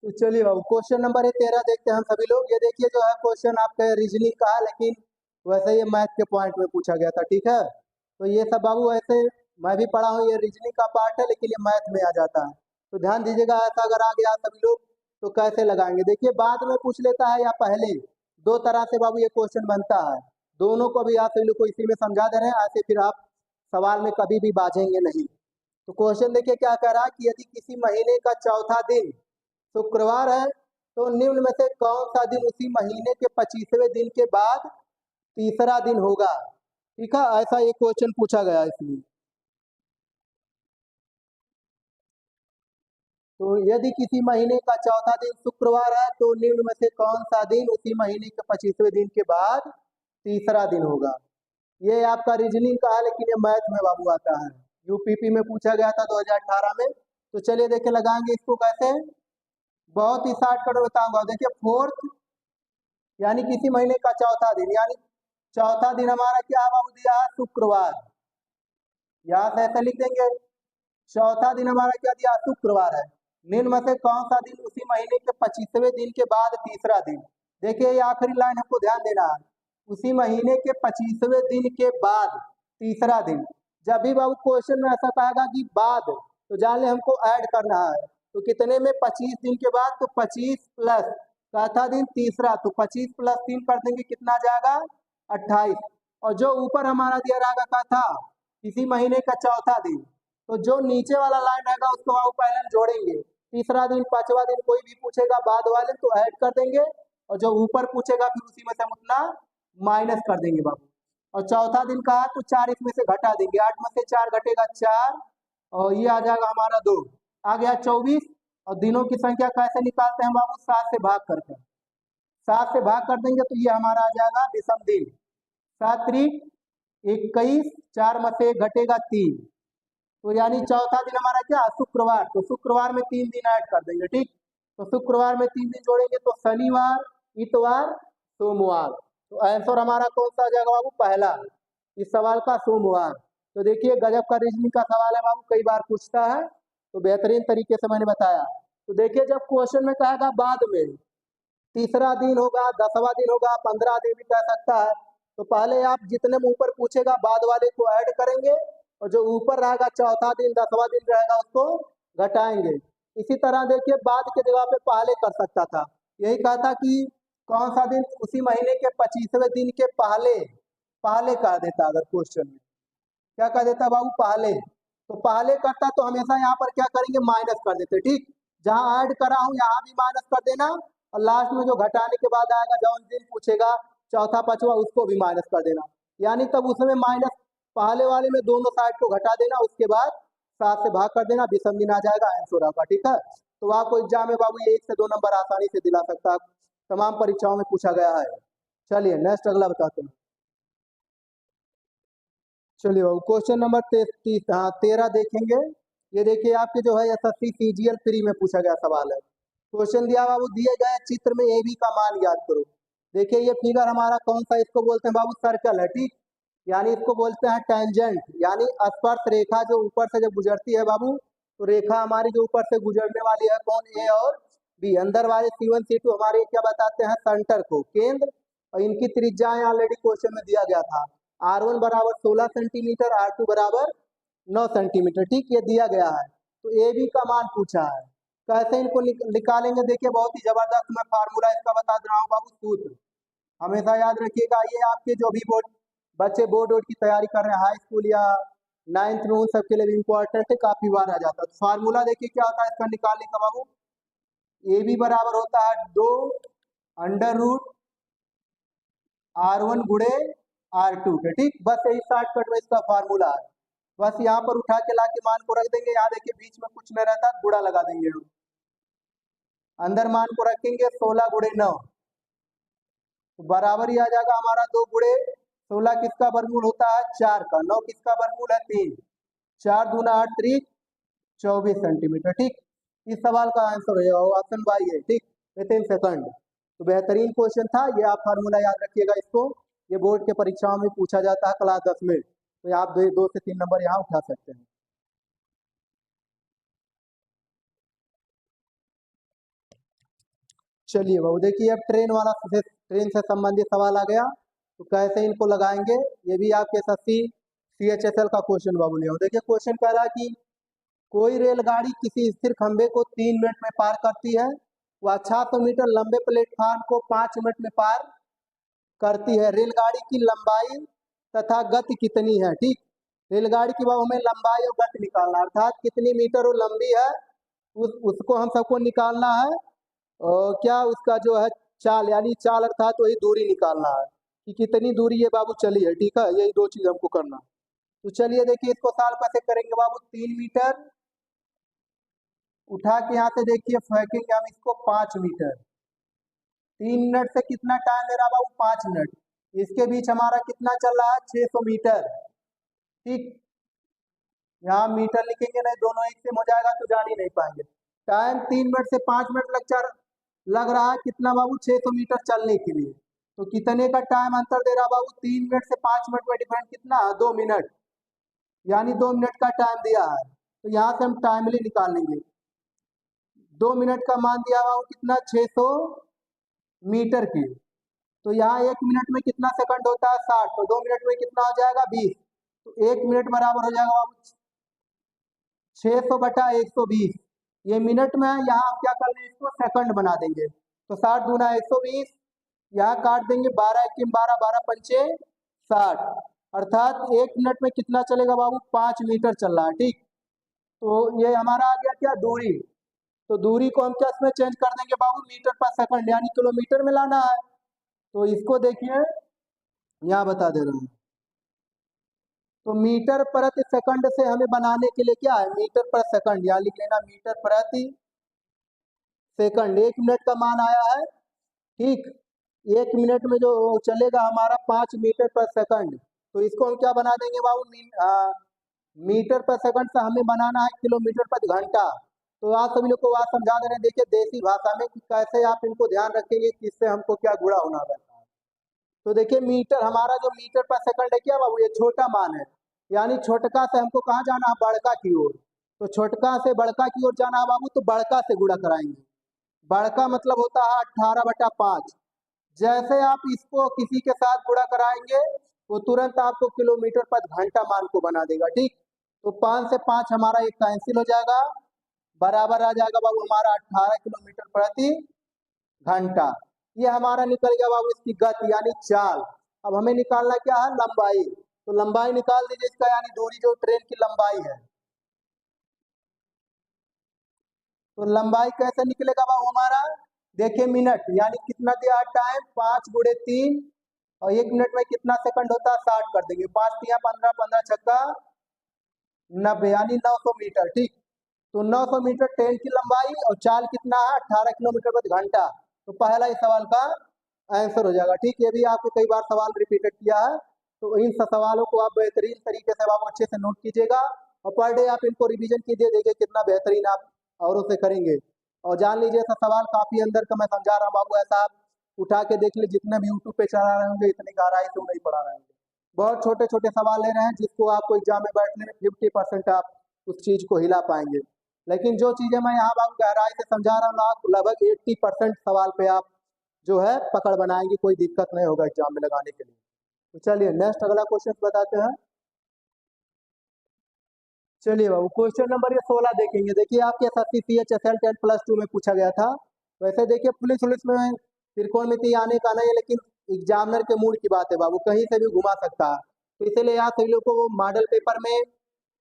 तो चलिए बाबू क्वेश्चन नंबर 13 देखते हैं हम सभी लोग। ये देखिए जो है क्वेश्चन आपका रीजनिंग का है, लेकिन वैसे ये मैथ के पॉइंट में पूछा गया था। ठीक है, तो ये सब बाबू ऐसे मैं भी पढ़ा हूँ, ये रीजनिंग का पार्ट है, लेकिन ये मैथ में आ जाता है। तो ध्यान दीजिएगा, ऐसा अगर आ गया सभी लोग तो कैसे लगाएंगे। देखिए बाद में पूछ लेता है या पहले, दो तरह से बाबू ये क्वेश्चन बनता है। दोनों को भी आप सभी लोग को इसी में समझा दे रहे हैं, ऐसे फिर आप सवाल में कभी भी बाझेंगे नहीं। तो क्वेश्चन देखिए क्या कह रहा है कि यदि किसी महीने का चौथा दिन शुक्रवार है, तो निम्न में से कौन सा दिन उसी महीने के 25वें दिन के बाद तीसरा दिन होगा। ठीक है, ऐसा ये क्वेश्चन पूछा गया है इसमें। तो यदि किसी महीने का चौथा दिन शुक्रवार है, तो निम्न में से कौन सा दिन उसी महीने के 25वें दिन के बाद तीसरा दिन होगा। ये आपका रीजनिंग का है, लेकिन ये मैथ में बाबू आता है, यूपीपी में पूछा गया था 2018 में। तो चलिए देखे लगाएंगे इसको कैसे, बहुत ही शॉर्टकट बताऊंगा। देखिए फोर्थ यानी किसी महीने का चौथा दिन, यानी चौथा दिन हमारा क्या बाबू दिया है, शुक्रवार। यहाँ से ऐसे लिख देंगे, चौथा दिन हमारा क्या दिया, शुक्रवार है। निम्न में से कौन सा दिन उसी महीने के 25वें दिन के बाद तीसरा दिन। देखिए ये आखिरी लाइन हमको ध्यान देना है, उसी महीने के 25वें दिन के बाद तीसरा दिन। जब भी बाबू क्वेश्चन में ऐसा कहेगा कि बाद, तो जान ले हमको ऐड करना है। तो कितने में, 25 दिन के बाद, तो 25 प्लस चौथा दिन तीसरा, तो 25 प्लस 3 कर देंगे, कितना आ जाएगा, 28। और जो ऊपर हमारा दिया रहेगा क्या था, इसी महीने का चौथा दिन, तो जो नीचे वाला लाइन रहेगा उसको आप पहले हम जोड़ेंगे। तीसरा दिन, पांचवा दिन कोई भी पूछेगा बाद वाले तो ऐड कर देंगे, और जो ऊपर पूछेगा फिर उसी में से हम उतना माइनस कर देंगे बाबू। और चौथा दिन का है तो 4 इसमें से घटा देंगे, 8 में से 4 घटेगा 4, और ये आ जाएगा हमारा 2, आ गया 24। और दिनों की संख्या कैसे निकालते हैं बाबू, 7 से भाग करके, 7 से भाग कर देंगे तो ये हमारा आ जाएगा विषम दिन। 7 त्रिक 21, 4 में से घटेगा 3, तो यानी चौथा दिन हमारा क्या, शुक्रवार। तो शुक्रवार में 3 दिन ऐड कर देंगे। ठीक, तो शुक्रवार में 3 दिन जोड़ेंगे तो शनिवार, इतवार, सोमवार। तो आंसर हमारा कौन सा आ जाएगा बाबू, पहला, इस सवाल का सोमवार। तो देखिए गजब का रीजनिंग का सवाल है बाबू, कई बार पूछता है, तो बेहतरीन तरीके से मैंने बताया। तो देखिए जब क्वेश्चन में कहेगा बाद में तीसरा दिन होगा, 10वां दिन होगा, 15 दिन भी कह सकता है, तो पहले आप जितने में ऊपर पूछेगा बाद वाले को ऐड करेंगे, और जो ऊपर रहेगा चौथा दिन 10वां दिन रहेगा उसको घटाएंगे। इसी तरह देखिए बाद के जगह पे पहले कर सकता था, यही कहा था कि कौन सा दिन उसी महीने के 25वें दिन के पहले, पहले कर देता अगर क्वेश्चन में, क्या कर देता बाबू, पहले। तो पहले करता तो हमेशा यहाँ पर क्या करेंगे, माइनस कर देते। ठीक, जहाँ ऐड करा हूँ यहाँ भी माइनस कर देना, और लास्ट में जो घटाने के बाद आएगा जौन दिन पूछेगा चौथा पांचवा उसको भी माइनस कर देना, यानी तब उसमें माइनस पहले वाले में दोनों साइड को घटा देना, उसके बाद 7 से भाग कर देना, विषम दिन आ जाएगा, आंसर आपका। ठीक है, तो आपको एग्जाम में बाबू ये 1 से 2 नंबर आसानी से दिला सकता है, तमाम परीक्षाओं में पूछा गया है। चलिए नेक्स्ट अगला बताते हैं। चलिए बाबू क्वेश्चन नंबर 13 देखेंगे। ये देखिए आपके जो है एसएससी सीजीएल 3 में पूछा गया सवाल है। क्वेश्चन दिया बाबू, दिए गए चित्र में ए बी का मान याद करो। देखिए ये फिगर हमारा कौन सा, इसको बोलते हैं बाबू सर्कल है। ठीक, यानी इसको बोलते हैं टेंजेंट, यानी स्पर्श रेखा जो ऊपर से जब गुजरती है बाबू, तो रेखा हमारी जो ऊपर से गुजरने वाली है कौन, ए और बी। अंदर वाले C1 C2 हमारे क्या बताते हैं, सेंटर को, केंद्र। और इनकी त्रिज्याएं ऑलरेडी क्वेश्चन में दिया गया था, R1 बराबर 16 सेंटीमीटर, R2 बराबर 9 सेंटीमीटर। ठीक, ये दिया गया है। तो ए बी का मान पूछा है, कैसे इनको निकालेंगे, देखिए बहुत ही जबरदस्त मैं फार्मूला इसका बता दे रहा हूँ बाबू, सूत्र हमेशा याद रखिएगा। ये आपके जो भी बच्चे बोर्ड वोर्ड की तैयारी कर रहे हैं, हाई स्कूल या 9th में, उन सबके लिए भी इम्पोर्टेंट है, काफी बार आ जाता है। तो फार्मूला देखिए क्या होता है इसका निकालने का बाबू, ए बी बराबर होता है 2 अंडर रूट R1 गुड़े R2 के। ठीक, बस यही शॉर्टकट में इसका फार्मूला है। बस यहाँ पर उठा के ला के मान को रख देंगे, यहाँ देखिए बीच में कुछ नहीं रहता, गुड़ा लगा देंगे हम। अंदर मान को रखेंगे 16 गुड़े 9, तो बराबर ही आ जाएगा हमारा 2 गुड़े 16 किसका वर्गमूल होता है 4 का, 9 किसका वर्गमूल है 3, 4 दूना 8 त्रिक 24 सेंटीमीटर। ठीक, इस सवाल का आंसर है ऑप्शन बाई है। ठीक, विद इन सेकंड। तो बेहतरीन क्वेश्चन था ये, आप फार्मूला याद रखिएगा इसको, ये बोर्ड के परीक्षाओं में पूछा जाता है क्लास 10 में, तो आप 2 से 3 नंबर यहाँ उठा सकते हैं। चलिए बाबू देखिए, अब ट्रेन से संबंधित सवाल आ गया, तो कैसे इनको लगाएंगे, ये भी आपके SSC CHSL का क्वेश्चन बाबू लिया। देखिए क्वेश्चन कह रहा है कि कोई रेलगाड़ी किसी स्थिर खंबे को 3 मिनट में पार करती है, वह 600 मीटर लंबे प्लेटफार्म को 5 मिनट में पार करती है। रेलगाड़ी की लंबाई तथा गति कितनी है। ठीक, रेलगाड़ी की बाबू हमें लंबाई और गति निकालना है, अर्थात कितनी मीटर वो लंबी है, उसको हम सबको निकालना है। और क्या उसका जो है चाल, यानी चाल अर्थात वही दूरी निकालना है कि कितनी दूरी ये बाबू चली है। ठीक है, यही 2 चीज हमको करना। तो चलिए देखिए इसको सॉल्व कैसे करेंगे बाबू, 3 मीटर उठा के यहाँ से देखिए फेंकेंगे हम इसको 5 मीटर। 3 मिनट से कितना टाइम ले रहा बाबू 5 मिनट, इसके बीच हमारा कितना चल रहा है 600 मीटर। ठीक, यहाँ मीटर लिखेंगे नहीं, दोनों एक सेम हो जाएगा तो जान ही नहीं पाएंगे। टाइम 3 मिनट से 5 मिनट लग रहा है कितना बाबू 600 मीटर चलने के लिए। तो कितने का टाइम अंतर दे रहा बाबू, 3 मिनट से 5 मिनट में डिफरेंट कितना, 2 मिनट, यानी 2 मिनट का टाइम दिया है। तो यहाँ से हम टाइमली निकाल लेंगे, 2 मिनट का मान दिया बाबू कितना 600 मीटर की। तो यहाँ 1 मिनट में कितना सेकंड होता है 60, तो 2 मिनट में कितना हो जाएगा 20, तो 1 मिनट बराबर हो जाएगा बाबू 600 बटा 120। ये मिनट में है, यहाँ हम क्या कर लेंगे इसको सेकंड बना देंगे। तो 60 दूना 120, यहाँ काट देंगे 12 1 12, 12 पंचे 60, अर्थात 1 मिनट में कितना चलेगा बाबू 5 मीटर चल रहा है। ठीक, तो ये हमारा आ गया क्या दूरी, तो दूरी को हम क्या इसमें चेंज कर देंगे बाबू मीटर पर सेकंड, यानी किलोमीटर में लाना है। तो इसको देखिए यहाँ बता दे रहा हूँ, तो मीटर प्रति सेकंड से हमें बनाने के लिए क्या है मीटर पर सेकंड, यहाँ लिख लेना मीटर प्रति सेकंड। 1 मिनट का मान आया है। ठीक, 1 मिनट में जो चलेगा हमारा 5 मीटर पर सेकंड, तो इसको हम क्या बना देंगे बाबू मीटर पर सेकंड से हमें बनाना है किलोमीटर पर घंटा। तो आप सभी लोग को बात समझा दे रहे हैं, देखिए देसी भाषा में कि कैसे आप इनको ध्यान रखेंगे किससे हमको क्या गुणा होना रहता है। तो देखिए मीटर, हमारा जो मीटर पर सेकंड है क्या बाबू, ये छोटा मान है, यानी छोटका से हमको कहाँ जाना है बड़का की ओर। तो छोटका से बड़का की ओर जाना है बाबू, तो बड़का से गुणा कराएंगे। बड़का मतलब होता है 18/5। जैसे आप इसको किसी के साथ गुणा कराएंगे, वो तुरंत आपको किलोमीटर पर घंटा मान को बना देगा। ठीक, तो 5 से 5 हमारा एक कैंसिल हो जाएगा, बराबर आ जाएगा बाबू हमारा 18 किलोमीटर प्रति घंटा। ये हमारा निकल गया बाबू इसकी गति यानी चाल। अब हमें निकालना क्या है लंबाई, तो लंबाई निकाल दीजिए इसका, यानी दूरी जो ट्रेन की लंबाई है। तो लंबाई कैसे निकलेगा बाबू हमारा, देखिए मिनट, यानी कितना दिया टाइम 5 गुणे 3, और 1 मिनट में कितना सेकंड होता है 60 कर देंगे, 5 तिया 15, 15 छक्का 90, यानी 900 मीटर। ठीक, तो 900 मीटर ट्रेन की लंबाई और चाल कितना है 18 किलोमीटर प्रति घंटा। तो पहला इस सवाल का आंसर हो जाएगा। ठीक, ये भी आपको कई बार सवाल रिपीटेड किया है, तो इन सवालों को आप बेहतरीन तरीके से आप अच्छे से नोट कीजिएगा, और पर डे आप इनको रिवीजन कीजिए, देखिए कितना बेहतरीन आप औरों से करेंगे। और जान लीजिए ऐसा सवाल काफी अंदर का मैं समझा रहा हूँ बाबू, ऐसा आप उठा के देख लीजिए, जितने भी यूट्यूब पे चला रहे होंगे इतनी गहराई से नहीं पढ़ा रहे होंगे। बहुत छोटे छोटे सवाल ले रहे हैं जिसको आपको एग्जाम में बैठने में 50% आप उस चीज को हिला पाएंगे। लेकिन जो चीजें मैं यहाँ बाबू गहराई से समझा रहा हूँ ना, आपको लगभग 80% सवाल पे आप जो है पकड़ बनाएंगे, कोई दिक्कत नहीं होगा एग्जाम में लगाने के लिए। तो चलिए नेक्स्ट अगला क्वेश्चन बताते हैं। चलिए बाबू क्वेश्चन नंबर ये 16 देखेंगे। देखिए आपके एसएससी CHSL 10+2 में पूछा गया था। वैसे देखिए पुलिस उलिस में त्रिकोणमिति आने का नहीं है, लेकिन एग्जामिनर के मूड की बात है बाबू, कहीं से भी घुमा सकता है। तो इसीलिए आप सभी लोग को मॉडल पेपर में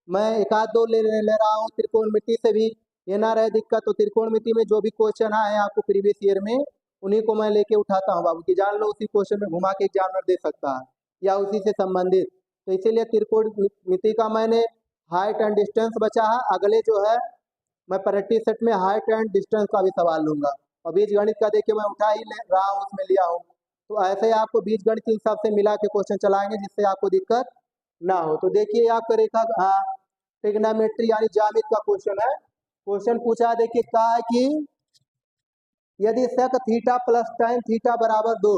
मैं एक आध दो ले रहा हूँ त्रिकोणमिति से भी, ये ना रहे दिक्कत। तो त्रिकोणमिति में जो भी क्वेश्चन आए आपको प्रीवियस ईयर में, उन्हीं को मैं लेके उठाता हूँ बाबू, की जान लो उसी क्वेश्चन में घुमा के एग्जामिनर दे सकता है या उसी से संबंधित। तो इसीलिए त्रिकोणमिति का मैंने हाइट एंड डिस्टेंस बचा है। अगले जो है मैं प्रैक्टिस सेट में हाइट एंड डिस्टेंस का भी सवाल लूंगा, और बीज गणित का देखिए मैं उठा ही ले रहा हूँ, उसमें लिया हूँ। तो ऐसे आपको बीज गणित इन सब से मिला के क्वेश्चन चलाएंगे जिससे आपको दिक्कत ना हो। तो देखिए आपका रेखा ट्रिग्नोमेट्री यानी ज्यामिति का क्वेश्चन है। क्वेश्चन पूछा है, देखिए कहा है कि यदि sec theta plus tan theta बराबर 2,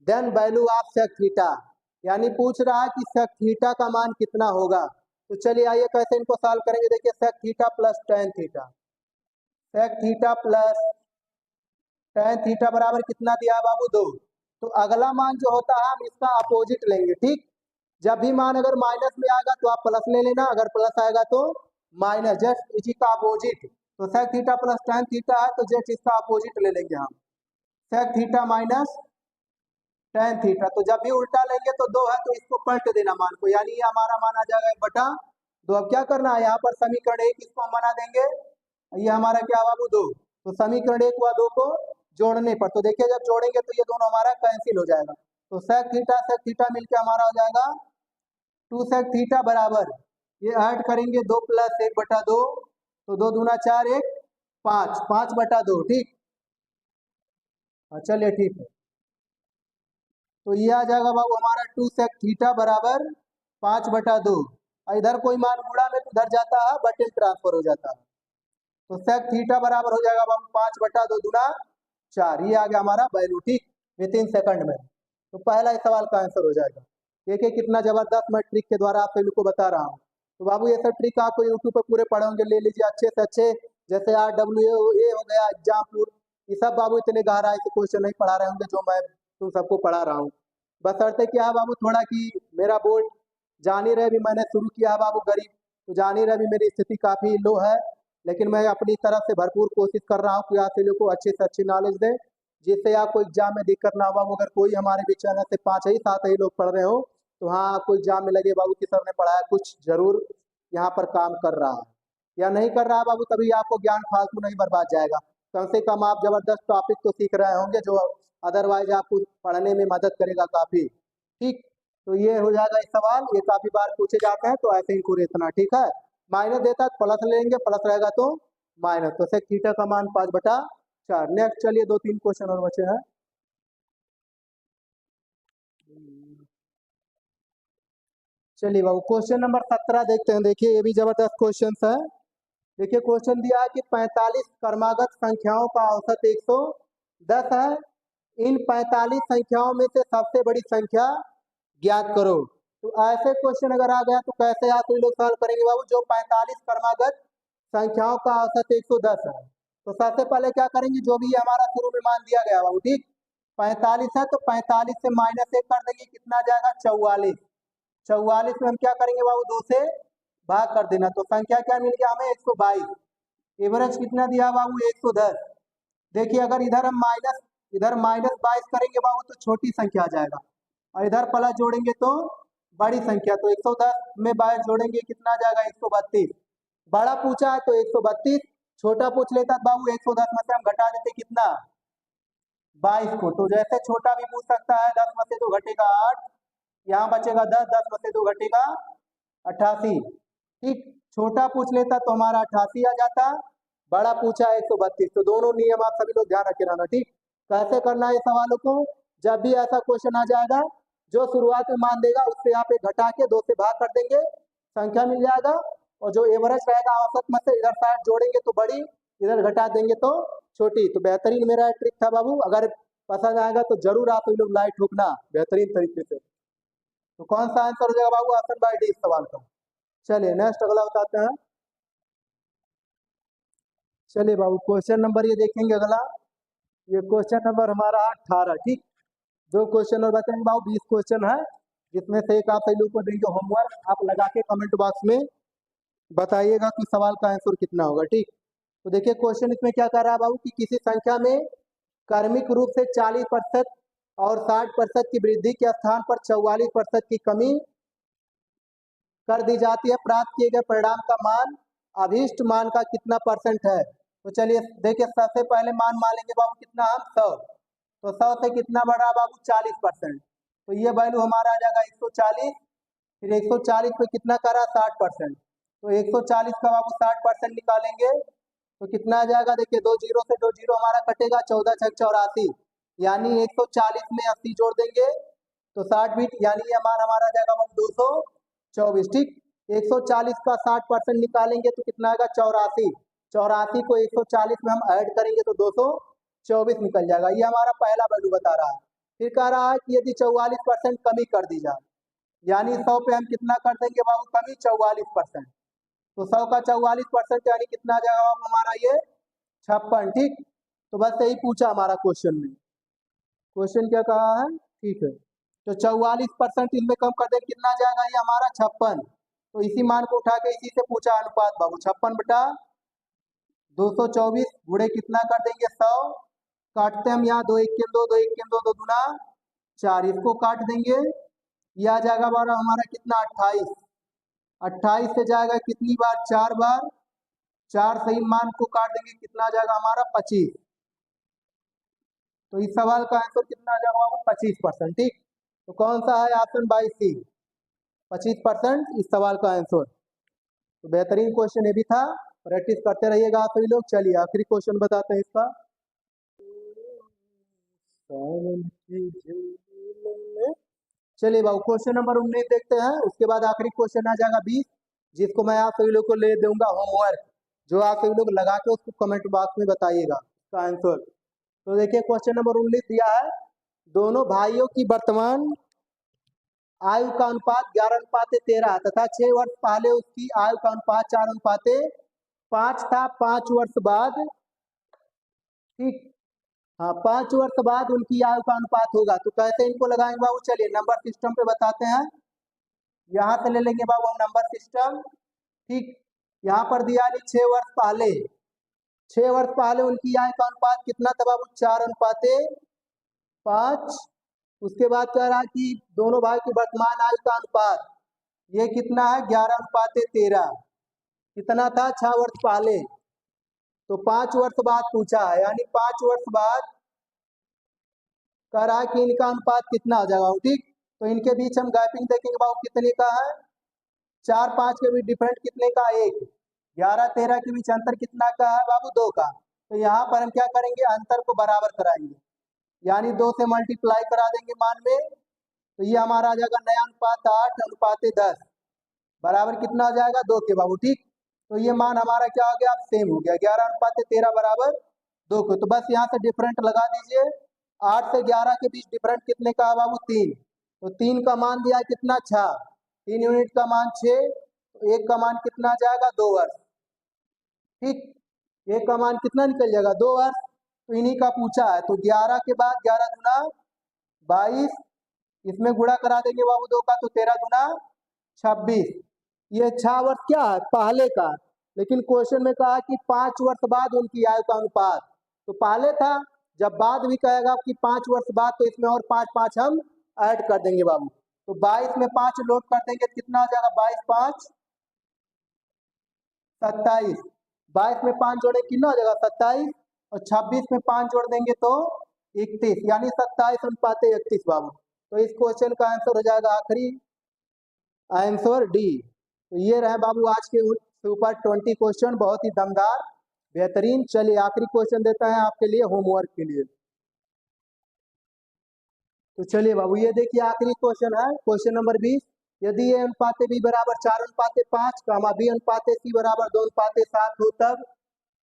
then value of sec theta, यानी पूछ रहा है कि सेक थीटा का मान कितना होगा। तो चलिए आइए कैसे इनको सॉल्व करेंगे। देखिए sec theta plus tan theta, sec theta plus tan theta बराबर कितना दिया है बाबू 2। तो अगला मान जो होता है हम इसका अपोजिट लेंगे, ठीक। जब भी मान अगर माइनस में आएगा तो आप प्लस ले लेना, अगर प्लस आएगा तो माइनस, जस्ट इसी का अपोजिट। तो sec theta plus tan theta है तो जस्ट इसका अपोजिट ले लेंगे हम, sec theta minus tan theta. तो जब भी उल्टा लेंगे तो 2 है तो इसको पलट देना मान को, यानी ये हमारा मान आ जाएगा 1/2। अब क्या करना है, यहाँ पर समीकरण 1 इसको हम बना देंगे, ये हमारा क्या बाबू 2। तो समीकरण 1 व 2 को जोड़ने पर, तो देखिए जब जोड़ेंगे तो ये दोनों हमारा कैंसिल हो जाएगा। तो सेक थीटा मिलके हमारा हो जाएगा 2 सेक थीटा बराबर, ये ऐड करेंगे 2 + 1/2, तो 2 दूना 4 1 5, 5/2, ठीक। चलिए ठीक है, तो ये आ जाएगा बाबू हमारा 2 सेक थीटा बराबर 5/2। इधर कोई मान गुणा में तो इधर जाता है, बटे ट्रांसफर हो जाता है। तो सेक थीटा बराबर हो जाएगा बाबू 5/2 दूना 4, ये आ गया हमारा वैल्यू, ठीक, विथिन सेकंड में। तो पहला इस सवाल का आंसर हो जाएगा। देखिए कितना जबरदस्त मैं ट्रिक के द्वारा आप सभी को बता रहा हूँ। तो बाबू ये सब ट्रिक आपको यूट्यूब पर पूरे पढ़े होंगे, ले लीजिए अच्छे से अच्छे। जैसे RWA हो गया, एग्जामपुर, ये सब बाबू इतने गहराई से क्वेश्चन नहीं पढ़ा रहे होंगे जो मैं तुम सबको पढ़ा रहा हूँ। बशर्ते क्या है बाबू, थोड़ा कि मेरा बोर्ड जान ही रहे भी मैंने शुरू किया है बाबू गरीब, तो जान ही रहे भी मेरी स्थिति काफ़ी लो है, लेकिन मैं अपनी तरफ से भरपूर कोशिश कर रहा हूँ कि आप सभी को अच्छे से अच्छी नॉलेज दें, जिससे आपको एग्जाम में दिक्कत ना हो बाबू। अगर कोई हमारे भी चैनल से 5 ही 7 ही लोग पढ़ रहे हो तो हाँ आपको एग्जाम में लगे बाबू कि सर ने पढ़ाया, कुछ जरूर यहाँ पर काम कर रहा है, या नहीं कर रहा है बाबू तभी आपको ज्ञान फालतू नहीं बर्बाद जाएगा। कम से कम आप जबरदस्त टॉपिक तो सीख रहे होंगे जो अदरवाइज आपको पढ़ने में मदद करेगा काफ़ी, ठीक। तो ये हो जाएगा इस सवाल, ये काफ़ी बार पूछे जाते हैं, तो ऐसे इनको रेतना, ठीक है। माइनस देता है तो प्लस लेंगे, प्लस रहेगा तो माइनस, तो सेक थीटा का मान 5/4। नेक्स्ट चलिए 2-3 क्वेश्चन और बचे हैं। चलिए बाबू क्वेश्चन नंबर 17 देखते हैं। देखिए ये भी जबरदस्त क्वेश्चन है। देखिए क्वेश्चन दिया है कि 45 क्रमागत संख्याओं का औसत 110 है, इन 45 संख्याओं में से सबसे बड़ी संख्या ज्ञात करो। तो ऐसे क्वेश्चन अगर आ गया तो कैसे आप लोग सॉल्व करेंगे बाबू। जो 45 क्रमागत संख्याओं का औसत 110 है, तो सबसे पहले क्या करेंगे, जो भी हमारा शुरू में मान दिया गया बाबू, ठीक, 45 है तो 45 से -1 कर देंगे, कितना आ जाएगा 44। 44 में हम क्या करेंगे बाबू, 2 से भाग कर देना, तो संख्या क्या मिल गया हमें 122। एवरेज कितना दिया बाबू 110। देखिए अगर इधर हम -22 करेंगे बाबू तो छोटी संख्या आ जाएगा, और इधर प्लस जोड़ेंगे तो बड़ी संख्या। तो 110 में 22 जोड़ेंगे कितना आ जाएगा 132। बड़ा पूछा है तो 132, छोटा पूछ लेता तो बाबू 110 में से हम घटा देते कितना 22 को। तो जैसे छोटा भी पूछ सकता है, 10 में से 2 घटेगा 8, यहाँ बचेगा 10, 10 में से 2 घटेगा 88, ठीक। छोटा पूछ लेता तो हमारा 88 आ जाता, बड़ा पूछा 132। तो दोनों नियम आप सभी लोग ध्यान रखे रहना, ठीक। कैसे करना है सवालों को, जब भी ऐसा क्वेश्चन आ जाएगा जो शुरुआत में मान देगा उससे आप एक घटा के 2 से भाग कर देंगे, संख्या मिल जाएगा, और जो एवरेज रहेगा औसत में से इधर साइड जोड़ेंगे तो बड़ी, इधर घटा देंगे तो छोटी। तो बेहतरीन मेरा ट्रिक था बाबू, अगर पसंद आएगा तो जरूर आप लोग लाइक ठोकना बेहतरीन तरीके से। तो कौन सा आंसर हो जाएगा बाबू? ऑप्शन बाय डी इस सवाल का। चलिए नेक्स्ट अगला बताते हैं। चलिए बाबू क्वेश्चन नंबर ये देखेंगे अगला। ये क्वेश्चन नंबर हमारा 18। ठीक, दो क्वेश्चन और बताएंगे बाबू, 20 क्वेश्चन है, जिसमें से एक आप सही लोग को देंगे होमवर्क। आप लगा के कमेंट बॉक्स में बताइएगा कि सवाल का आंसर कितना होगा। ठीक, तो देखिए क्वेश्चन इसमें क्या कर रहा है बाबू कि किसी संख्या में क्रमिक रूप से 40% और 60% की वृद्धि के स्थान पर 44% की कमी कर दी जाती है। प्राप्त किए गए परिणाम का मान अभीष्ट मान का कितना परसेंट है? तो चलिए देखिए, सबसे पहले मान लेंगे बाबू कितना, हम 100। तो 100 से कितना बढ़ रहा बाबू? 40%। तो ये वैल्यू हमारा आ जाएगा 140। फिर 140 पे कितना करा? 60%। तो 140 का बाबू 60% निकालेंगे तो कितना आ जाएगा? देखिए, दो जीरो से दो जीरो हमारा कटेगा, 14 छक 84, यानी 140 में 80 जोड़ देंगे तो 60 बीट, यानी ये मान हमारा आ जाएगा बाबू 224। ठीक, 140 का 60% निकालेंगे तो कितना आएगा? 84। 84 को 140 में हम ऐड करेंगे तो 224 निकल जाएगा। ये हमारा पहला वैल्यू बता रहा है। फिर कह रहा है कि यदि 44% कमी कर दी जाए, यानी 100 पे हम कितना कर देंगे बाबू कमी? 44%। तो 100 का 44% यानी कितना आ जाएगा बाबू हमारा? ये 56। ठीक, तो बस यही पूछा हमारा क्वेश्चन में। क्वेश्चन क्या कहा है? ठीक है, तो 44% इनमें कम कर दें, कितना आ जाएगा? ये हमारा 56। तो इसी मान को उठा के इसी से पूछा अनुपात बाबू, 56 बटा 224 गुणे कितना कर देंगे? 100। काटते हम यहाँ, 2 1 के 2, 2 1 के 2, 2 दूना 4, इसको काट देंगे। यह आ जाएगा बारह हमारा कितना? 28। 28 से जाएगा कितनी बार? 4 बार। 4 सही मान को काट देंगे, कितना आ जाएगा हमारा? 25। तो इस सवाल का आंसर कितना आ जाएगा बाबू? 25%। ठीक, तो कौन सा है? ऑप्शन बाई सी, 25% इस सवाल का आंसर। तो बेहतरीन क्वेश्चन ये भी था, प्रैक्टिस करते रहिएगा आप सभी लोग। चलिए आखिरी क्वेश्चन बताते हैं इसका। चलिए बाबू क्वेश्चन नंबर 19 देखते हैं, उसके बाद आखिरी क्वेश्चन आ जाएगा 20, जिसको मैं आप सभी लोग को ले दूंगा होमवर्क, जो आप सभी लोग लगा के उसको कमेंट बॉक्स में बताइएगा उसका आंसर। तो देखिए क्वेश्चन नंबर 19 दिया है, दोनों भाइयों की वर्तमान आयु का अनुपात 11:13 तथा 6 वर्ष पहले उसकी आयु का अनुपात 4:5 था। 5 वर्ष बाद, ठीक, हाँ 5 वर्ष बाद उनकी आयु का अनुपात होगा। तो कैसे इनको लगाएंगे बाबू? चलिए नंबर सिस्टम पे बताते हैं। यहाँ से ले लेंगे बाबू हम नंबर सिस्टम। ठीक, यहाँ पर दिया है 6 वर्ष पहले। 6 वर्ष पहले उनकी आयु का अनुपात कितना था बाबू? 4:5। उसके बाद कह रहा है कि दोनों भाई की वर्तमान आयु का अनुपात ये कितना है? 11:13। कितना था? 6 वर्ष पहले। तो 5 वर्ष बाद पूछा है, यानी 5 वर्ष बाद कह रहा है कि इनका अनुपात कितना हो जाएगा। ठीक, तो इनके बीच हम गैपिंग देखेंगे बाबू कितने का है? 4 5 के बीच डिफरेंट कितने का? 1। 11 13 के बीच अंतर कितना का है बाबू? 2 का। तो यहाँ पर हम क्या करेंगे? अंतर को बराबर कराएंगे, यानी 2 से मल्टीप्लाई करा देंगे मान में। तो ये हमारा आ जाएगा नया अनुपात 8:10 बराबर कितना हो जाएगा? 2 के बाबू। ठीक, तो ये मान हमारा क्या हो गया? अब सेम हो गया, 11:13 बराबर 2 को। तो बस यहाँ से डिफरेंट लगा दीजिए। 8 से 11 के बीच डिफरेंट कितने का है बाबू? 3। तो 3 का मान दिया कितना? 6। 3 यूनिट का मान 6। तो 1 का मान कितना जाएगा? 2 वर्ष। ठीक, 1 का मान कितना निकल जाएगा? 2 वर्ष। तो इन्हीं का पूछा है। तो 11 के बाद 11 दूना 22, इसमें गुणा करा देंगे बाबू 2 का, तो 13 दूना 26। ये 6 वर्ष क्या है? पहले का। लेकिन क्वेश्चन में कहा कि 5 वर्ष बाद उनकी आयु का अनुपात, तो पहले था। जब बाद भी कहेगा कि 5 वर्ष बाद, तो इसमें और 5 5 हम ऐड कर देंगे बाबू। तो 22 में 5 लोड कर देंगे तो कितना आ जाएगा? 22 5 27। 22 में 5 जोड़े कितना हो जाएगा? 27। और 26 में 5 जोड़ देंगे तो 31, यानी 27:31 बाबू। तो इस क्वेश्चन का आंसर हो जाएगा आखिरी आंसर डी। तो ये रहे बाबू आज के सुपर 20 क्वेश्चन, बहुत ही दमदार बेहतरीन। चलिए आखिरी क्वेश्चन देता है आपके लिए होमवर्क के लिए। तो चलिए बाबू ये देखिए आखिरी क्वेश्चन है, क्वेश्चन नंबर 20। यदि ए अनुपाते बी बराबर 4:5 कामा बी अनुपाते सी बराबर 2:7 हो, तब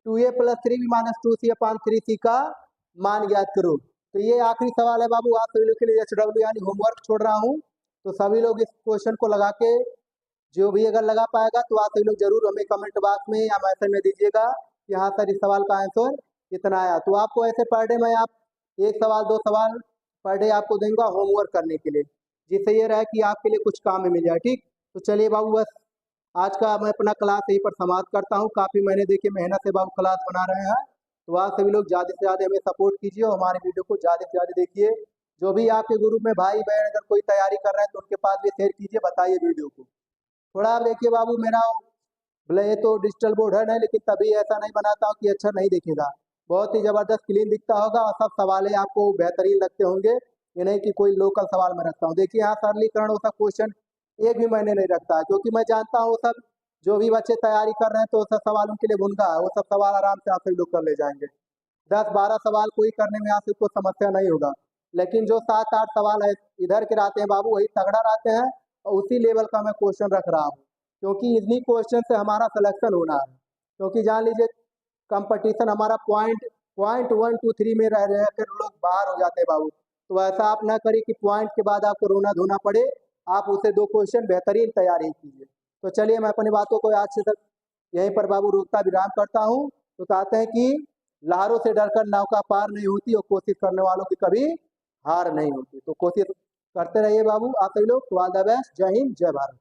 2a + 3b - 2c/3c का मान ज्ञात करो। तो ये आखिरी सवाल है बाबू, आप सभी लोग के लिए HW यानी होमवर्क छोड़ रहा हूँ। तो सभी लोग इस क्वेश्चन को लगा के, जो भी अगर लगा पाएगा तो आप सभी लोग जरूर हमें कमेंट बॉक्स में या मैसेज में दीजिएगा कि हाँ सर इस सवाल का आंसर कितना आया। तो आपको ऐसे पर डे मैं आप एक सवाल 2 सवाल पर डे आपको दूंगा होमवर्क करने के लिए, जिससे ये रहे कि आपके लिए कुछ काम में मिल जाए। ठीक, तो चलिए बाबू, बस आज का मैं अपना क्लास यहीं पर समाप्त करता हूँ। काफ़ी मैंने देखिए मेहनत से बाबू क्लास बना रहे हैं, तो आप सभी लोग ज़्यादा से ज़्यादा हमें सपोर्ट कीजिए और हमारे वीडियो को ज़्यादा से ज़्यादा देखिए। जो भी आपके ग्रुप में भाई बहन अगर कोई तैयारी कर रहे हैं तो उनके पास भी शेयर कीजिए, बताइए वीडियो को। थोड़ा आप देखिए बाबू, मेरा भले ये तो डिजिटल बोर्ड है, लेकिन तभी ऐसा नहीं बनाता हूँ कि अच्छा नहीं दिखेगा। बहुत ही ज़बरदस्त क्लीन दिखता होगा और सब सवाल आपको बेहतरीन लगते होंगे। ये नहीं कि कोई लोकल सवाल मैं रखता हूँ। देखिए यहाँ सरलीकरण वो सब क्वेश्चन एक भी मैंने नहीं रखता है, क्योंकि मैं जानता हूँ सब जो भी बच्चे तैयारी कर रहे हैं तो सब सवालों के लिए भूनगा है। वो सब सवाल आराम से आप सभी लोग कर ले जाएंगे। 10-12 सवाल कोई करने में आपसे कोई समस्या नहीं होगा। लेकिन जो 7-8 सवाल है इधर के रहते हैं बाबू, वही तगड़ा रहते हैं और उसी लेवल का मैं क्वेश्चन रख रहा हूँ, क्योंकि इन्हीं क्वेश्चन से हमारा सिलेक्शन होना है। क्योंकि जान लीजिए कंपटीशन हमारा पॉइंट पॉइंट 1 2 3 में रह कर लोग बाहर हो जाते हैं बाबू। तो ऐसा आप ना करिए कि पॉइंट के बाद आपको रोना धोना पड़े। आप उसे 2 क्वेश्चन बेहतरीन तैयारी कीजिए। तो चलिए मैं अपनी बातों को आज से तक यहीं पर बाबू रोकता विराम करता हूँ। तो कहते हैं कि लहरों से डरकर नौका पार नहीं होती और कोशिश करने वालों की कभी हार नहीं होती। तो कोशिश करते रहिए बाबू आप सभी लोग। All the best. जय हिंद, जय भारत।